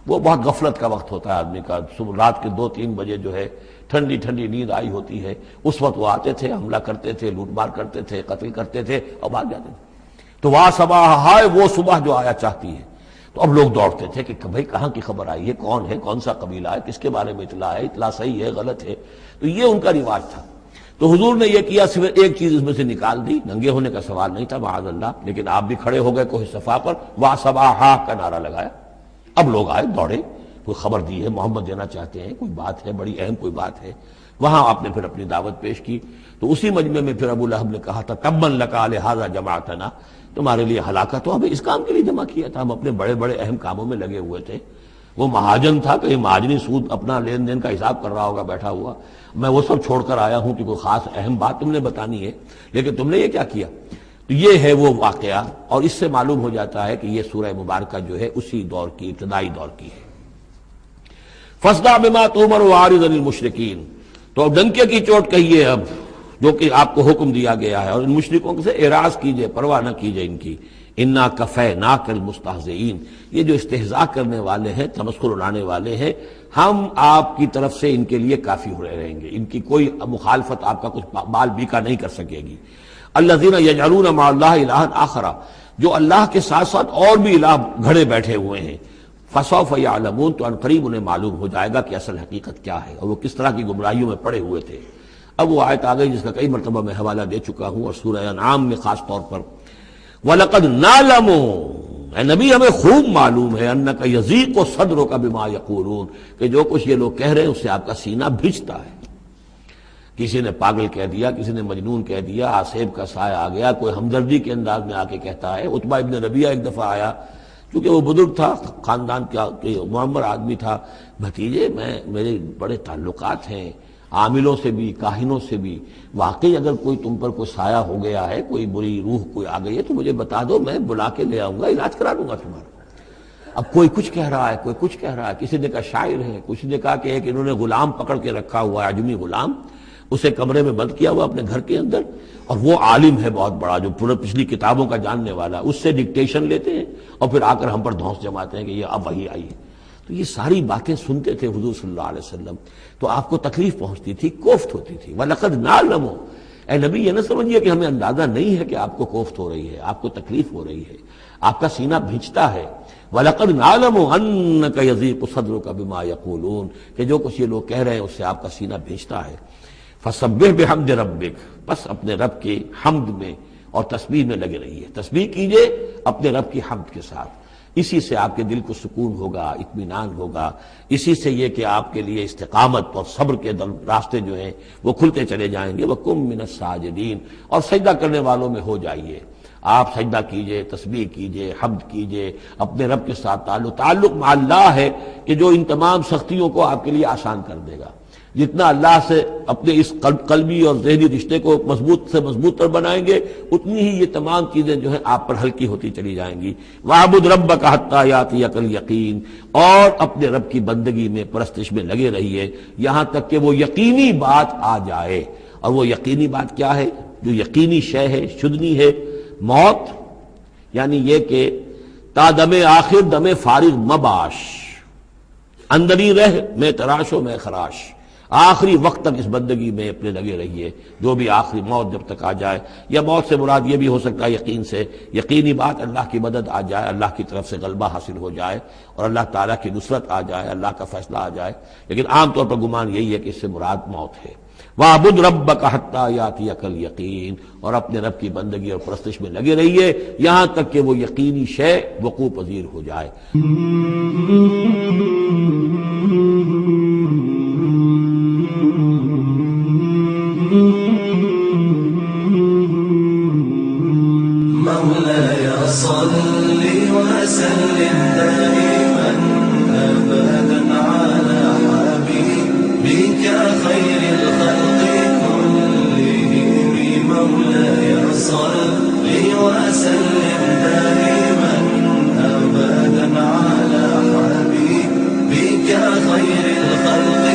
وہ بہت غفلت کا وقت ہوتا ہے آدمی کا، صبح رات کے 2-3 بجے جو ہے ٹھنڈی ٹھنڈی نیند آئی ہوتی ہے، اس وقت وہ آتے تھے، حملہ کرتے تھے، لوٹ مار کرتے تھے، قتل کرتے تھے اور بھاگ جاتے تھے۔ تو وا صباح، ہائے وہ صبح جو آیا چاہتی ہے۔ تو اب لوگ دوڑتے تھے کہ بھائی کہاں کی خبر آئی ہے، کون ہے، کون سا قبیلہ ہے، کس کے بارے میں اطلاع ہے، اطلاع صحیح ہے غلط ہے۔ تو یہ ان کا رواج تھا۔ تو حضور نے یہ کیا، صرف ایک چیز اس میں سے نکال دی، ننگے ہونے کا سوال نہیں تھا معاذ اللہ، لیکن آپ بھی کھڑے ہو گئے کوہ صفا پر، وا صباحا کا نعرہ لگایا۔ اب لوگ آئے، دوڑے، کوئی خبر دی ہے، محمد دینا چاہتے ہیں، کوئی بات ہے، بڑی اہم کوئی بات ہے۔ وہاں آپ نے پھر اپنی دعوت پیش کی۔ تو اسی مجمع میں پھر ابو لہب نے کہا تھا تبا لک لہذا جمعتنا، تمہارے لیے ہلاکت ہو، ہمیں اس کام کے لیے جمع کیا تھا، ہم اپنے بڑے بڑے اہم کاموں میں لگے ہوئے تھے۔ وہ مہاجن تھا، کہیں مہاجنی سود اپنا لین دین کا حساب کر رہا ہوگا بیٹھا ہوا، میں وہ سب چھوڑ کر آیا ہوں کہ کوئی خاص اہم بات تم نے بتانی ہے، لیکن تم نے یہ کیا کیا؟ تو یہ ہے وہ واقعہ، اور اس سے معلوم ہو جاتا ہے کہ یہ سورہ مبارکہ جو ہے اسی دور کی، ابتدائی دور کی ہے۔ فاصدع بما تؤمر واعرض عن المشرکین، تو اب ڈنکے کی چوٹ کہیے اب جو کہ آپ کو حکم دیا گیا ہے، اور ان مشرکوں سے اعراض کیجئے، پرواہ نہ کیجئے ان کی۔ انا کفیناک المستہزئین، یہ جو استہزاء کرنے والے ہیں، تمسخر اڑانے والے ہیں، ہم آپ کی طرف سے ان کے لیے کافی ہو رہیں گے، ان کی کوئی مخالفت آپ کا کچھ بال بیکا نہیں کر سکے گی۔ الذین یجعلون مع اللہ الہا آخر، جو اللہ کے ساتھ ساتھ اور بھی الہ گھڑے بیٹھے ہوئے ہیں، فسوف یعلمون، تو عنقریب انہیں معلوم ہو جائے گا کہ اصل حقیقت کیا ہے اور وہ کس طرح کی گمراہیوں میں پڑے ہوئے تھے۔ اب وہ آیت آ گئی جس کا کئی مرتبہ میں حوالہ دے چکا ہوں، اور سورہ انعام میں خاص طور پر وَلَقَدْ نَعْلَمُ، اے نبی ہمیں خوب معلوم ہے، اَنَّكَ يَضِيقُ صَدْرُكَ بِمَا يَقُولُونَ، کہ جو کچھ یہ لوگ کہہ رہے ہیں اس سے آپ کا سینہ بھجتا ہے۔ کسی نے پاگل کہہ دیا، کسی نے مجنون کہہ دیا، آصیب کا سایہ آ گیا، کوئی ہمدردی کے انداز میں آ کے کہتا ہے۔ عتبہ ابن ربیعہ ایک دفعہ آیا کیونکہ وہ بزرگ تھا، خاندان کا معمر آدمی تھا، بھتیجے میرے بڑے تعلقات ہیں عاملوں سے بھی کاہنوں سے بھی، واقعی اگر کوئی تم پر کوئی سایہ ہو گیا ہے، کوئی بری روح کوئی آ گئی ہے تو مجھے بتا دو، میں بلا کے لے آؤں گا، علاج کرا دوں گا تمہارا۔ اب کوئی کچھ کہہ رہا ہے، کوئی کچھ کہہ رہا ہے، کسی نے کہا شاعر ہے، کسی نے کہا کہ ایک انہوں نے غلام پکڑ کے رکھا ہوا ہے، عجمی غلام، اسے کمرے میں بند کیا ہوا اپنے گھر کے اندر، اور وہ عالم ہے بہت بڑا جو پورے پچھلی کتابوں کا جاننے والا، اس سے ڈکٹیشن لیتے ہیں اور پھر آ کر ہم پر دھونس جماتے ہیں کہ یہ اب وہی آئی ہے۔ تو یہ ساری باتیں سنتے تھے حضور صلی اللہ علیہ وسلم، تو آپ کو تکلیف پہنچتی تھی، کوفت ہوتی تھی۔ وَلَقَدْ نَعْلَمُ، اے نبی یہ نہ سمجھیے کہ ہمیں اندازہ نہیں ہے کہ آپ کو کوفت ہو رہی ہے، آپ کو تکلیف ہو رہی ہے، آپ کا سینہ بھیجتا ہے۔ وَلَقَدْ نَعْلَمُ أَنَّكَ يَضِيقُ صَدْرُكَ بِمَا يَقُولُونَ، کہ جو کچھ یہ لوگ کہہ رہے ہیں اس سے آپ کا سینہ بھیجتا ہے۔ فَسَبِّحْ بِحَمْدِ رَبِّكَ، بس اپنے رب کے حمد میں اور تسبیح میں لگے رہیے، تسبیح کیجئے اپنے رب کی حمد کے ساتھ، اسی سے آپ کے دل کو سکون ہوگا، اطمینان ہوگا، اسی سے یہ کہ آپ کے لیے استقامت اور صبر کے راستے جو ہیں وہ کھلتے چلے جائیں گے۔ وَقُم مِّنَ السَّاجِدِينَ، اور سجدہ کرنے والوں میں ہو جائیے، آپ سجدہ کیجئے، تسبیح کیجئے، حمد کیجئے، اپنے رب کے ساتھ تعلق مع اللہ ہے کہ جو ان تمام سختیوں کو آپ کے لیے آسان کر دے گا۔ جتنا اللہ سے اپنے اس قلبی اور ذہنی رشتے کو مضبوط سے مضبوط تر بنائیں گے، اتنی ہی یہ تمام چیزیں جو ہیں آپ پر ہلکی ہوتی چلی جائیں گی۔ وَاعْبُدْ رَبَّكَ حَتَّىٰ يَأْتِيَكَ الْيَقِينُ، اور اپنے رب کی بندگی میں پرستش میں لگے رہیے یہاں تک کہ وہ یقینی بات آ جائے۔ اور وہ یقینی بات کیا ہے؟ جو یقینی شے ہے، شدنی ہے، موت، یعنی یہ کہ تا دم آخر دم فارغ مباش، اندری رہ میں تراش و میں خراش، آخری وقت تک اس بندگی میں اپنے لگے رہیے، جو بھی آخری موت جب تک آ جائے، یا موت سے مراد یہ بھی ہو سکتا ہے یقین سے، یقینی بات اللہ کی مدد آ جائے، اللہ کی طرف سے غلبہ حاصل ہو جائے اور اللہ تعالیٰ کی نصرت آ جائے، اللہ کا فیصلہ آ جائے، لیکن عام طور پر گمان یہی ہے کہ اس سے مراد موت ہے۔ وَاعْبُدْ رَبَّكَ حَتَّىٰ يَأْتِيَكَ الْيَقِينُ، اور اپنے رب کی بندگی اور پرستش میں لگے رہیے یہاں تک کہ وہ یقینی شے وقوع پذیر ہو جائے۔ مولاي صل وسلم دائما أبدا على حبيبك خير الخلق كلهم، مولاي صل وسلم دائما أبدا على حبيبك خير الخلق